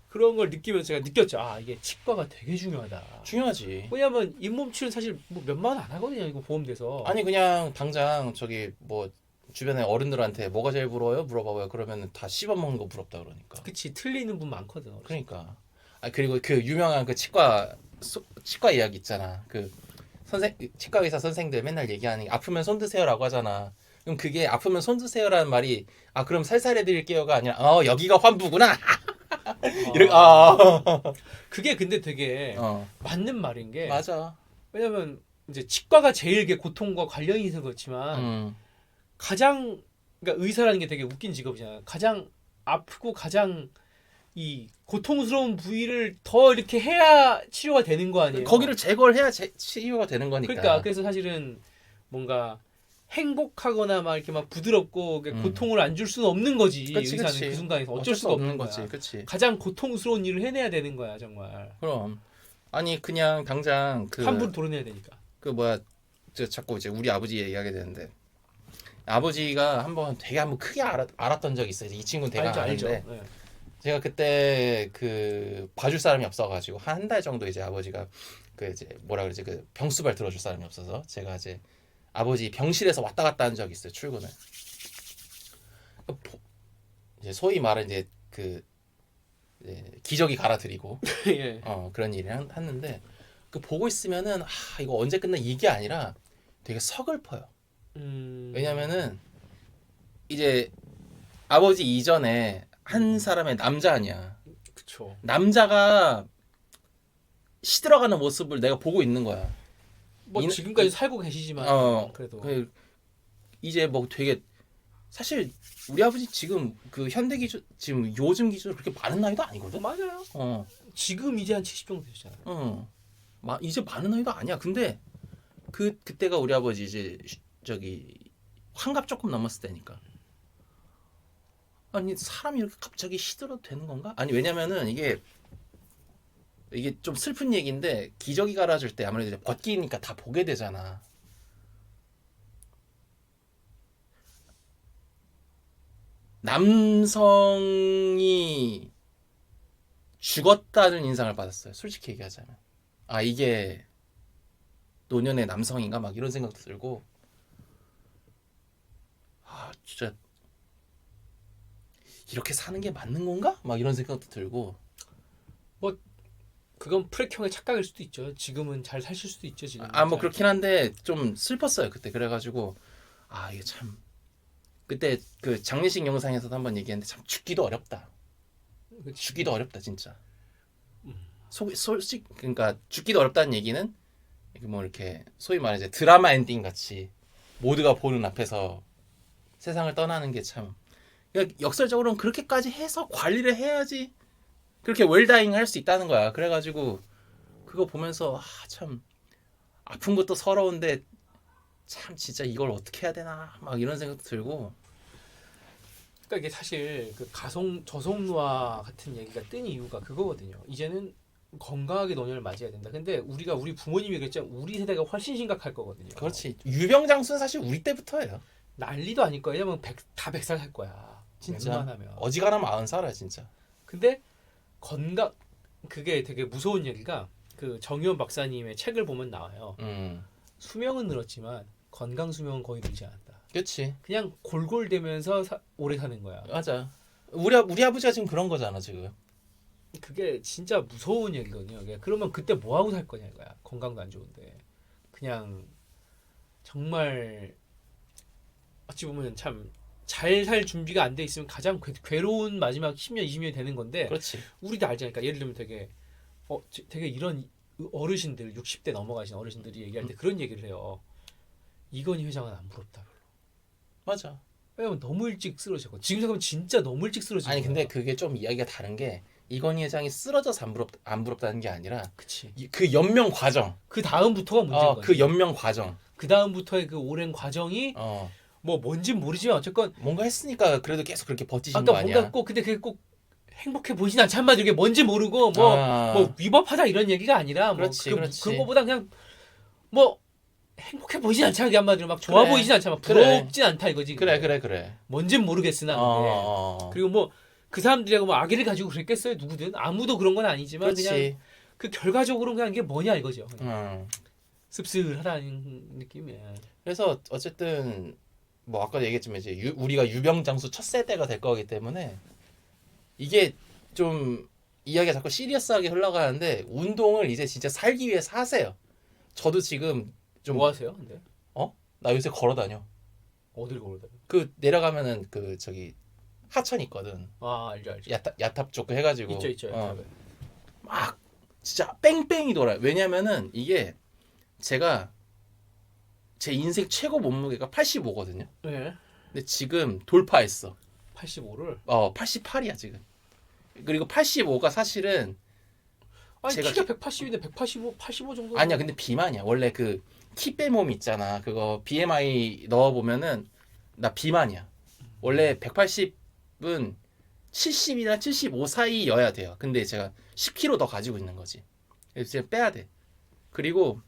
그런 걸 느끼면서 제가 느꼈죠. 이게 치과가 되게 중요하다. 중요하지. 왜냐면 잇몸 치료는 사실 뭐 몇만 원 안 하거든요. 이거 보험돼서. 아니 그냥 당장 저기 뭐 주변에 어른들한테 뭐가 제일 부러워요? 물어봐봐요. 그러면 다 씹어먹는 거 부럽다 그러니까. 그치 틀리는 분 많거든. 그러니까. 그리고 그 유명한 그 치과 이야기 있잖아. 그 치과 의사 선생들 맨날 얘기하는 게 아프면 손 드세요라고 하잖아. 그럼 그게 아프면 손 드세요라는 말이 그럼 살살 해드릴게요가 아니라 여기가 환부구나. 이렇게 그게 근데 되게 맞는 말인 게 맞아. 왜냐면 이제 치과가 제일 이게 고통과 관련이 있어서 그렇지만 가장 그러니까 의사라는 게 되게 웃긴 직업이잖아. 가장 아프고 가장 이 고통스러운 부위를 더 이렇게 해야 치료가 되는 거 아니에요? 거기를 제거를 해야 치료가 되는 거니까. 그러니까 그래서 사실은 뭔가 행복하거나 막 이렇게 막 부드럽고 고통을 안 줄 수는 없는 거지. 의사는 그 순간에서 어쩔 수가 없는 거지. 그치. 가장 고통스러운 일을 해내야 되는 거야 정말. 그럼 아니 그냥 당장 환부를 도려내야 되니까. 그 뭐야 자꾸 이제 우리 아버지 얘기하게 되는데 아버지가 한번 크게 알았던 적이 있어요. 이 친구는 되게 아는데 네. 제가 그때 그 봐줄 사람이 없어가지고 한 달 정도 이제 아버지가 그 이제 뭐라 그러지 그 병수발 들어줄 사람이 없어서 제가 이제 아버지 병실에서 왔다 갔다 한 적이 있어요 출근을. 이제 소위 말하는 이제 그 기저귀 갈아드리고 예. 그런 일을 했는데 그 보고 있으면은 이거 언제 끝나 이게 아니라 되게 서글퍼요. 왜냐면은 이제 아버지 이전에 한 사람의 남자 아니야. 그쵸. 남자가 시들어가는 모습을 내가 보고 있는 거야. 뭐 지금까지 살고 계시지만 그래도 이제 뭐 되게 사실 우리 아버지 지금 그 현대 기준 지금 요즘 기준으로 그렇게 많은 나이도 아니거든. 맞아요. 지금 이제 한 70 정도 되잖아요. 이제 많은 나이도 아니야. 근데 그때가 우리 아버지 이제 저기 환갑 조금 넘었을 때니까. 아니 사람이 이렇게 갑자기 시들어도 되는 건가? 아니 왜냐면은 이게 좀 슬픈 얘기인데 기저귀 갈아줄 때 아무래도 이제 벗기니까 다 보게 되잖아. 남성이 죽었다는 인상을 받았어요. 솔직히 얘기하자면. 이게 노년의 남성인가 막 이런 생각도 들고 진짜 이렇게 사는 게 맞는 건가? 막 이런 생각도 들고 뭐 그건 프렉형의 착각일 수도 있죠. 지금은 잘 사실 수도 있죠. 지금. 뭐 그렇긴 한데 좀 슬펐어요 그때. 그래가지고 이게 참 그때 그 장례식 영상에서도 한번 얘기했는데 참 죽기도 어렵다. 죽기도 어렵다 진짜. 솔직히 그러니까 죽기도 어렵다는 얘기는 뭐 이렇게 소위 말해 이제 드라마 엔딩 같이 모두가 보는 앞에서 세상을 떠나는 게 참 역설적으로는 그렇게까지 해서 관리를 해야지 그렇게 웰다잉 할 수 있다는 거야. 그래가지고 그거 보면서 참 아픈 것도 서러운데 참 진짜 이걸 어떻게 해야 되나 막 이런 생각도 들고. 그러니까 이게 사실 그 저속노화 같은 얘기가 뜬 이유가 그거거든요. 이제는 건강하게 노년을 맞이해야 된다. 근데 우리 부모님이 그랬지만 우리 세대가 훨씬 심각할 거거든요. 그렇지. 유병장수는 사실 우리 때부터예요. 난리도 아닐 거야. 왜냐면 다 100살 살 거야. 진짜. 웬만하면. 어지간하면 90살이야 진짜. 근데 건강 그게 되게 무서운 얘기가 그 정의원 박사님의 책을 보면 나와요. 수명은 늘었지만 건강 수명은 거의 늘지 않았다. 그렇지. 그냥 골골대면서 오래 사는 거야. 맞아. 우리 아버지가 지금 그런 거잖아 지금. 그게 진짜 무서운 얘기거든요. 그러면 그때 뭐 하고 살 거냐 이거야. 건강도 안 좋은데 그냥 정말 어찌 보면 참 잘 살 준비가 안 돼 있으면 가장 괴로운 마지막 10년, 20년이 되는 건데. 그렇지. 우리도 알잖아요. 그러니까 예를 들면 되게 이런 어르신들 60대 넘어가신 어르신들이 얘기할 때 그런 얘기를 해요. 이건희 회장은 안 부럽다. 별로. 맞아. 왜냐면 너무 일찍 쓰러졌고 지금 생각하면 진짜 너무 일찍 쓰러진 아니 거야. 근데 그게 좀 이야기가 다른 게 이건희 회장이 쓰러져서 안 부럽다는 게 아니라 그치. 그 연명 과정. 그 다음부터가 문제인 거지. 그 연명 과정. 그 다음부터의 그 오랜 과정이 뭐 뭔진 모르지만 어쨌건 뭔가 했으니까 그래도 계속 그렇게 버티신 아까 거 아니야. 뭔가 꼭 근데 그게 꼭 행복해 보이진 않지. 한마디로 이게 뭔지 모르고 뭐 위법하다 이런 얘기가 아니라 그렇지, 뭐 그렇지. 그런 거보다 그냥 뭐 행복해 보이진 않잖아. 그게 한마디로 막 좋아 그래. 보이진 않잖아. 막 그래. 부럽진 않다 이거지. 그래. 뭔진 모르겠으나 근데. 그리고 뭐 그 사람들이라고 뭐 아기를 가지고 그랬겠어요. 누구든 아무도 그런 건 아니지만 그렇지. 그냥 그 결과적으로 그냥 이게 뭐냐 이거죠. 음. 씁쓸하다는 느낌이야. 그래서 어쨌든 뭐 아까 얘기했지만 이제 우리가 유병장수 첫 세대가 될 거기 때문에 이게 좀 이야기가 자꾸 시리어스하게 흘러가는데 운동을 이제 진짜 살기 위해서 하세요. 저도 지금 좀 뭐 하세요? 근데 나 요새 걸어 다녀. 어딜 걸어다녀? 그 내려가면은 그 저기 하천 있거든. 알죠. 야탑 쪽 해가지고 있죠. 막 진짜 뺑뺑이 돌아요. 왜냐면은 이게 제가 제 인생 최고 몸무게가 85거든요. 네. 근데 지금 돌파했어. 85를. 88이야 지금. 그리고 85가 사실은 아니 제가 키가 180인데 85 정도. 아니야. 근데 비만이야. 원래 그 키 빼몸 있잖아. 그거 BMI 넣어 보면은 나 비만이야. 원래 180은 70이나 75 사이여야 돼요. 근데 제가 10kg 더 가지고 있는 거지. 그래서 이제 빼야 돼. 그리고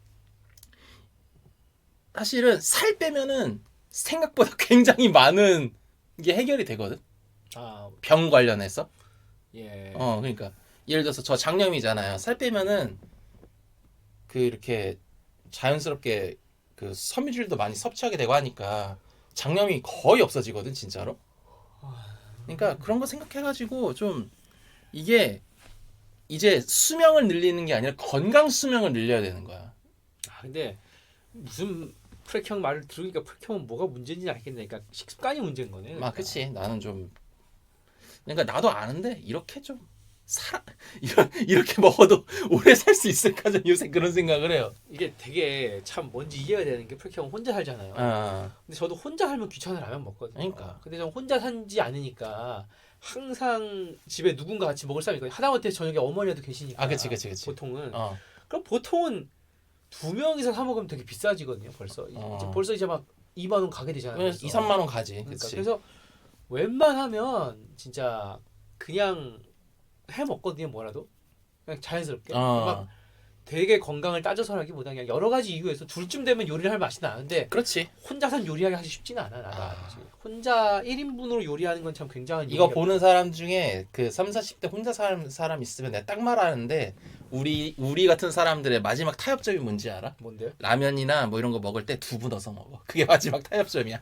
사실은 살 빼면은 생각보다 굉장히 많은 게 해결이 되거든. 병 관련해서. 예. 그러니까 예를 들어서 저 장염이잖아요. 살 빼면은 그 이렇게 자연스럽게 그 섬유질도 많이 섭취하게 되고 하니까 장염이 거의 없어지거든, 진짜로. 그러니까 그런 거 생각해가지고 좀 이게 이제 수명을 늘리는 게 아니라 건강 수명을 늘려야 되는 거야. 근데 무슨 프렉형 말을 들으니까 프렉형은 뭐가 문제인지 알겠네. 그러니까 식습관이 문제인 거네. 그러니까. 그치. 나는 좀 그러니까 나도 아는데 이렇게 좀 이렇게 먹어도 오래 살 수 있을까 좀 요새 그런 생각을 해요. 이게 되게 참 뭔지 이해가 되는 게 프렉형은 혼자 살잖아요. 근데 저도 혼자 살면 귀찮아 라면 먹거든요. 그러니까. 근데 저는 혼자 살지 않으니까 항상 집에 누군가 같이 먹을 사람이 있거든요. 하다못해 저녁에 어머니도 계시니까. 그치. 보통은. 그럼 보통은 2명이서 사 먹으면 되게 비싸지거든요. 벌써 이제 막 2만 원 가게 되잖아요. 2, 3만 원 가지. 그러니까. 그치. 그래서 웬만하면 진짜 그냥 해 먹거든요. 뭐라도 그냥 자연스럽게. 막 되게 건강을 따져서라기보다 그냥 여러 가지 이유에서 둘쯤 되면 요리를 할 맛이 나는데. 그렇지. 혼자선 요리하기 사실 쉽지는 않아. 나도 알지. 혼자 1인분으로 요리하는 건 참 굉장한 이거 보는 사람 중에 그 3, 40대 혼자 사는 사람 있으면 내가 딱 말하는데 우리 같은 사람들의 마지막 타협점이 뭔지 알아? 뭔데요? 라면이나 뭐 이런 거 먹을 때 두부 넣어서 먹어. 그게 마지막 타협점이야.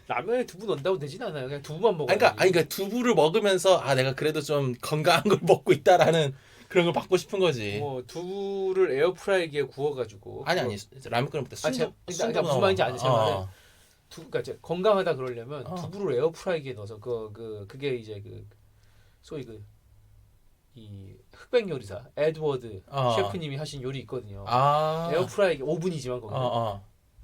라면에 두부 넣는다고 되진 않아요. 그냥 두부만 먹어. 그러니까 두부를 먹으면서 내가 그래도 좀 건강한 걸 먹고 있다라는 그런 걸 받고 싶은 거지. 뭐 두부를 에어프라이기에 구워가지고. 아니 라면 끓일 때 순두 그러니까 무슨 말인지 아는 제 말은. 그러니까 이제 건강하다 그러려면 두부를 에어프라이기에 넣어서 그게 이제 소위 이 흑백 요리사 에드워드 셰프님이 하신 요리 있거든요. 에어프라이기 오븐이지만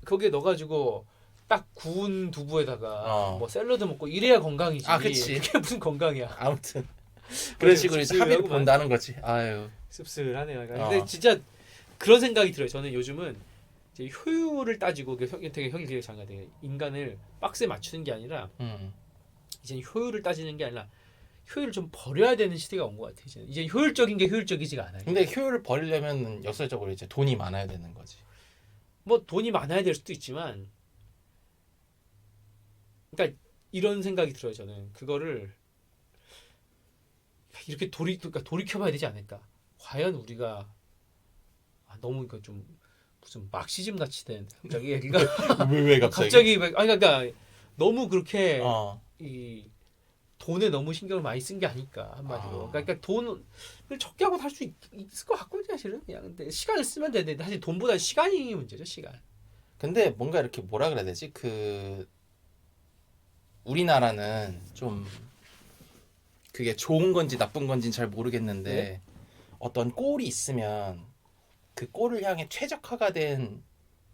거기에 넣어가지고 딱 구운 두부에다가 뭐 샐러드 먹고 이래야 건강이지. 그치. 그게 무슨 건강이야. 아무튼 그런 식으로 합의를 본다는 거지. 아유 씁쓸하네요. 근데 진짜 그런 생각이 들어요. 저는 요즘은 이제 효율을 따지고 되게 형이 되게 장하대 인간을 박스에 맞추는 게 아니라 이제 효율을 따지는 게 아니라 효율을 좀 버려야 되는 시대가 온 것 같아요. 이제 효율적인 게 효율적이지가 않아요. 근데 효율을 버리려면 역설적으로 이제 돈이 많아야 되는 거지. 뭐 돈이 많아야 될 수도 있지만, 그러니까 이런 생각이 들어요. 저는 그거를 이렇게 그러니까 돌이켜봐야 되지 않을까. 과연 우리가 너무 이거 좀 무슨 막시즘 같이 된 갑자기 얘기가 왜 갑자기 아니 그러니까 너무 그렇게 어. 이 돈에 너무 신경을 많이 쓴 게 아닐까 한마디로. 그러니까 돈을 적게 하고 살 수 있을 것 같거든요 사실은. 그냥 근데 시간을 쓰면 되는데 사실 돈보다 시간이 문제죠. 시간. 근데 뭔가 이렇게 뭐라 그래야 되지? 그 우리나라는 좀 그게 좋은 건지 나쁜 건지는 잘 모르겠는데 네? 어떤 골이 있으면 그 골을 향해 최적화가 된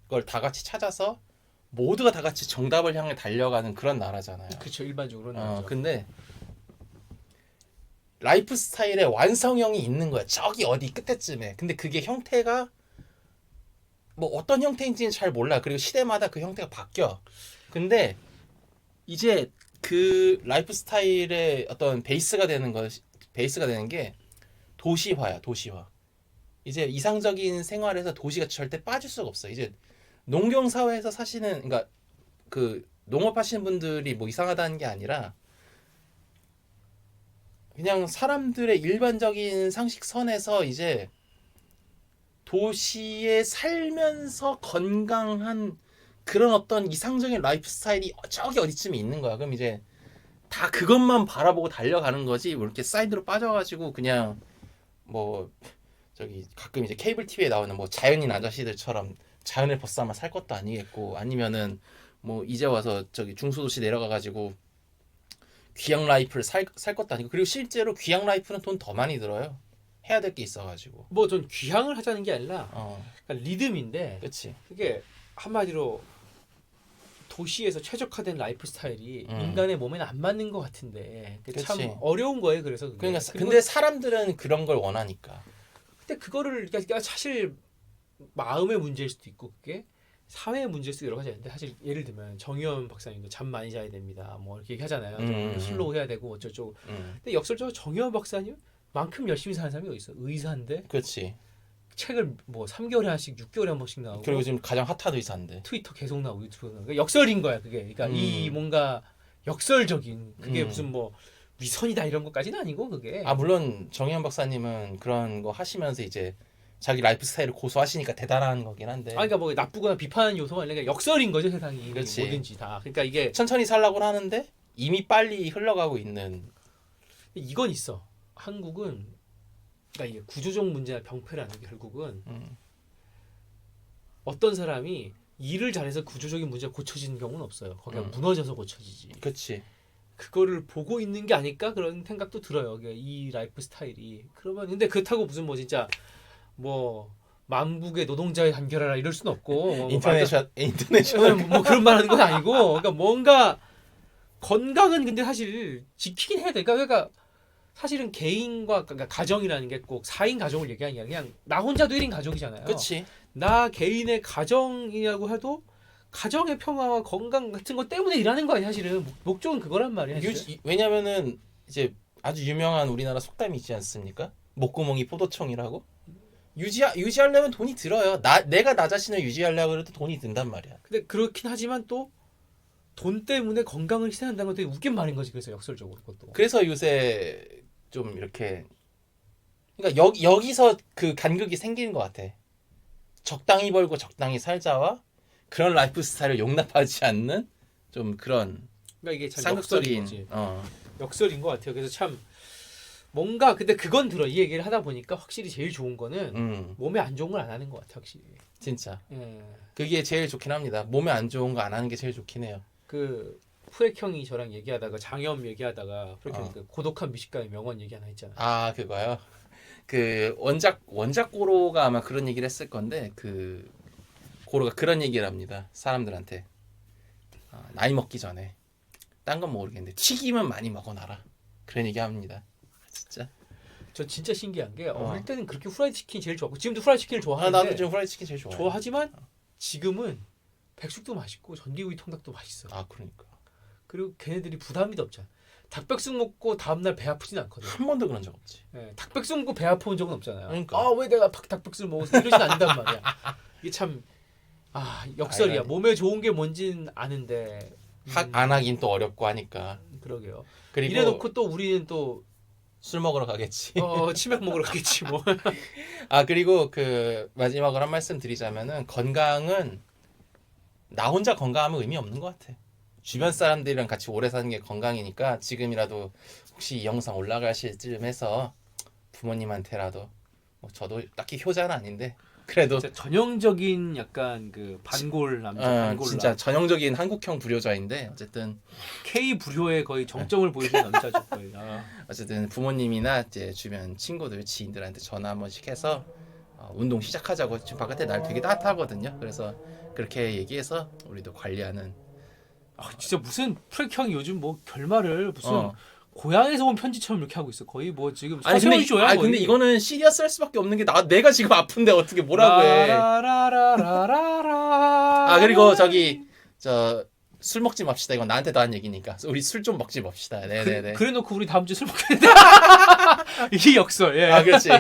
걸 다 같이 찾아서 모두가 다 같이 정답을 향해 달려가는 그런 나라잖아요. 그렇죠. 일반적으로는. 근데 라이프 스타일의 완성형이 있는 거야. 저기 어디 끝에쯤에. 근데 그게 형태가 뭐 어떤 형태인지는 잘 몰라. 그리고 시대마다 그 형태가 바뀌어. 근데 이제 그 라이프 스타일의 어떤 베이스가 되는 게 도시화야, 도시화. 이제 이상적인 생활에서 도시가 절대 빠질 수가 없어. 이제 농경 사회에서 사시는, 그러니까 그 농업하시는 분들이 뭐 이상하다는 게 아니라 그냥 사람들의 일반적인 상식선에서 이제 도시에 살면서 건강한 그런 어떤 이상적인 라이프 스타일이 저기 어디쯤에 있는 거야. 그럼 이제 다 그것만 바라보고 달려가는 거지. 뭐 이렇게 사이드로 빠져가지고 그냥 뭐 저기 가끔 이제 케이블 TV에 나오는 뭐 자연인 아저씨들처럼 자연을 벗삼아 살 것도 아니겠고, 아니면은 뭐 이제 와서 저기 중소도시 내려가가지고 귀양 라이프를 살 것도 아니고. 그리고 실제로 귀양 라이프는 돈 더 많이 들어요. 해야 될 게 있어가지고. 뭐 전 귀향을 하자는 게 아니라 어, 그러니까 리듬인데 그렇지. 그게 한마디로 도시에서 최적화된 라이프 스타일이 음. 인간의 몸에는 안 맞는 것 같은데 그게 참 그치. 어려운 거예요. 그래서 그게. 그러니까 근데 사람들은 그런 걸 원하니까. 근데 그거를 그러니까 사실 마음의 문제일 수도 있고 그게 사회의 문제일 수도 여러 가지 있는데 사실 예를 들면 정의원 박사님도 잠 많이 자야 됩니다. 뭐 이렇게 얘기하잖아요. 좀 슬로우 해야 되고 어쩌고. 근데 역설적으로 정의원 박사님 만큼 열심히 사는 사람이 어디 있어? 의사인데 그렇지. 책을 뭐 3개월에 한씩 6개월에 한 번씩 나오고 그리고 지금 가장 핫한 의사인데. 트위터 계속 나오고 유튜브 나오고 그러니까 역설인 거야 그게. 그러니까 이 뭔가 역설적인 그게 무슨 뭐 위선이다 이런 것까지는 아니고 그게. 물론 정의현 박사님은 그런 거 하시면서 이제 자기 라이프 스타일을 고수하시니까 대단한 거긴 한데. 그러니까 뭐 나쁘거나 비판하는 요소가 아니라 그러니까 역설인 거죠 세상이. 그렇지. 뭐든지 다. 그러니까 이게 천천히 살라고 하는데 이미 빨리 흘러가고 있는. 이건 있어. 한국은 그러니까 이게 구조적 문제나 병폐라는 게 결국은 어떤 사람이 일을 잘해서 구조적인 문제가 고쳐지는 경우는 없어요. 거기가 무너져서 고쳐지지. 그렇지. 그거를 보고 있는 게 아닐까 그런 생각도 들어요. 이 라이프 스타일이. 그러면 근데 그렇다고 무슨 뭐 진짜 뭐 만국의 노동자에 단결하라 이럴 수는 없고 뭐 인터내셔널 뭐 그런 말하는 건 아니고 그러니까 뭔가 건강은 근데 사실 지키긴 해야 돼. 그러니까 사실은 개인과 그러니까 가정이라는 게 꼭 4인 가족을 얘기하는 게 아니라 그냥 나 혼자도 1인 가족이잖아요. 그렇지. 나 개인의 가정이라고 해도 가정의 평화와 건강 같은 것 때문에 일하는 거 아니야 사실은. 목적은 그거란 말이야. 왜냐면은 이제 아주 유명한 우리나라 속담이 있지 않습니까? 목구멍이 포도청이라고. 유지하려면 돈이 들어요. 내가 나 자신을 유지하려고 해도 돈이 든단 말이야. 근데 그렇긴 하지만 또 돈 때문에 건강을 희생한다는 건 되게 웃긴 말인 거지. 그래서 역설적으로 그것도. 그래서 요새 좀 이렇게 그러니까 여기서 그 간극이 생기는 것 같아. 적당히 벌고 적당히 살자와 그런 라이프 스타일을 용납하지 않는 좀 그런 그러니까 이게 참 쌍극적인 역설인 거지. 역설인 것 같아요. 그래서 참 뭔가 근데 그건 들어. 이 얘기를 하다 보니까 확실히 제일 좋은 거는 몸에 안 좋은 걸 안 하는 것 같아 확실히. 진짜. 예. 그게 제일 좋긴 합니다. 몸에 안 좋은 거 안 하는 게 제일 좋긴 해요. 그 푸렉 형이 저랑 얘기하다가 장염 얘기하다가 푸렉 형이 그 고독한 미식가의 명언 얘기 하나 했잖아. 아 그거요. 그 원작 고로가 아마 그런 얘기를 했을 건데 그 고로가 그런 얘기를 합니다. 사람들한테 나이 먹기 전에 딴 건 모르겠는데 튀김은 많이 먹어놔라. 그런 얘기 합니다. 진짜. 저 진짜 신기한 게 어릴 때는 그렇게 후라이드 치킨이 제일 좋았고 지금도 후라이드 치킨을 아, 좋아하는데 나도 지금 후라이드 치킨 제일 좋아해. 좋아하지만 지금은 백숙도 맛있고 전기구이 통닭도 맛있어. 아, 그러니까. 그리고 걔네들이 부담이 더 없잖아. 닭백숙 먹고 다음날 배 아프진 않거든. 한 번도 그런 적 없지. 예, 닭백숙 먹고 배 아파온 적은 없잖아요. 그러니까. 아, 왜 내가 닭백숙을 먹어서 이러진 않는단 말이야. 이게 참 역설이야. 아니. 몸에 좋은 게 뭔진 아는데 안 하긴 또 어렵고 하니까. 그러게요. 그리고 이래놓고 또 우리는 또 술 먹으러 가겠지. 치맥 먹으러 가겠지 뭐. 아, 그리고 그 마지막으로 한 말씀 드리자면은 건강은 나 혼자 건강하면 의미 없는 것 같아. 주변 사람들이랑 같이 오래 사는 게 건강이니까 지금이라도 혹시 이 영상 올라가실 쯤 해서 부모님한테라도 뭐 저도 딱히 효자는 아닌데 그래도 진짜 전형적인 약간 그 반골 남자, 반골 진짜 전형적인 한국형 불효자인데 어쨌든 K 불효의 거의 정점을 보여주는 남자죠 거의. 어쨌든 부모님이나 이제 주변 친구들, 지인들한테 전화 한 번씩 해서 운동 시작하자고. 지금 바깥에 날 되게 따뜻하거든요. 그래서 그렇게 얘기해서 우리도 관리하는. 진짜 무슨 프렉 형이 요즘 뭐 결말을 무슨 고향에서 온 편지처럼 이렇게 하고 있어. 거의 뭐 지금 서세원 쇼야. 아니 근데 이거는 시리어스할 수밖에 없는 게 내가 지금 아픈데 어떻게 뭐라고 해. 아, 그리고 술 먹지 맙시다. 이건 나한테도 한 얘기니까. 우리 술 좀 먹지 맙시다. 네네네. 그래놓고 우리 다음 주에 술 먹겠는데. 이 역설. 예. 아, 그렇지.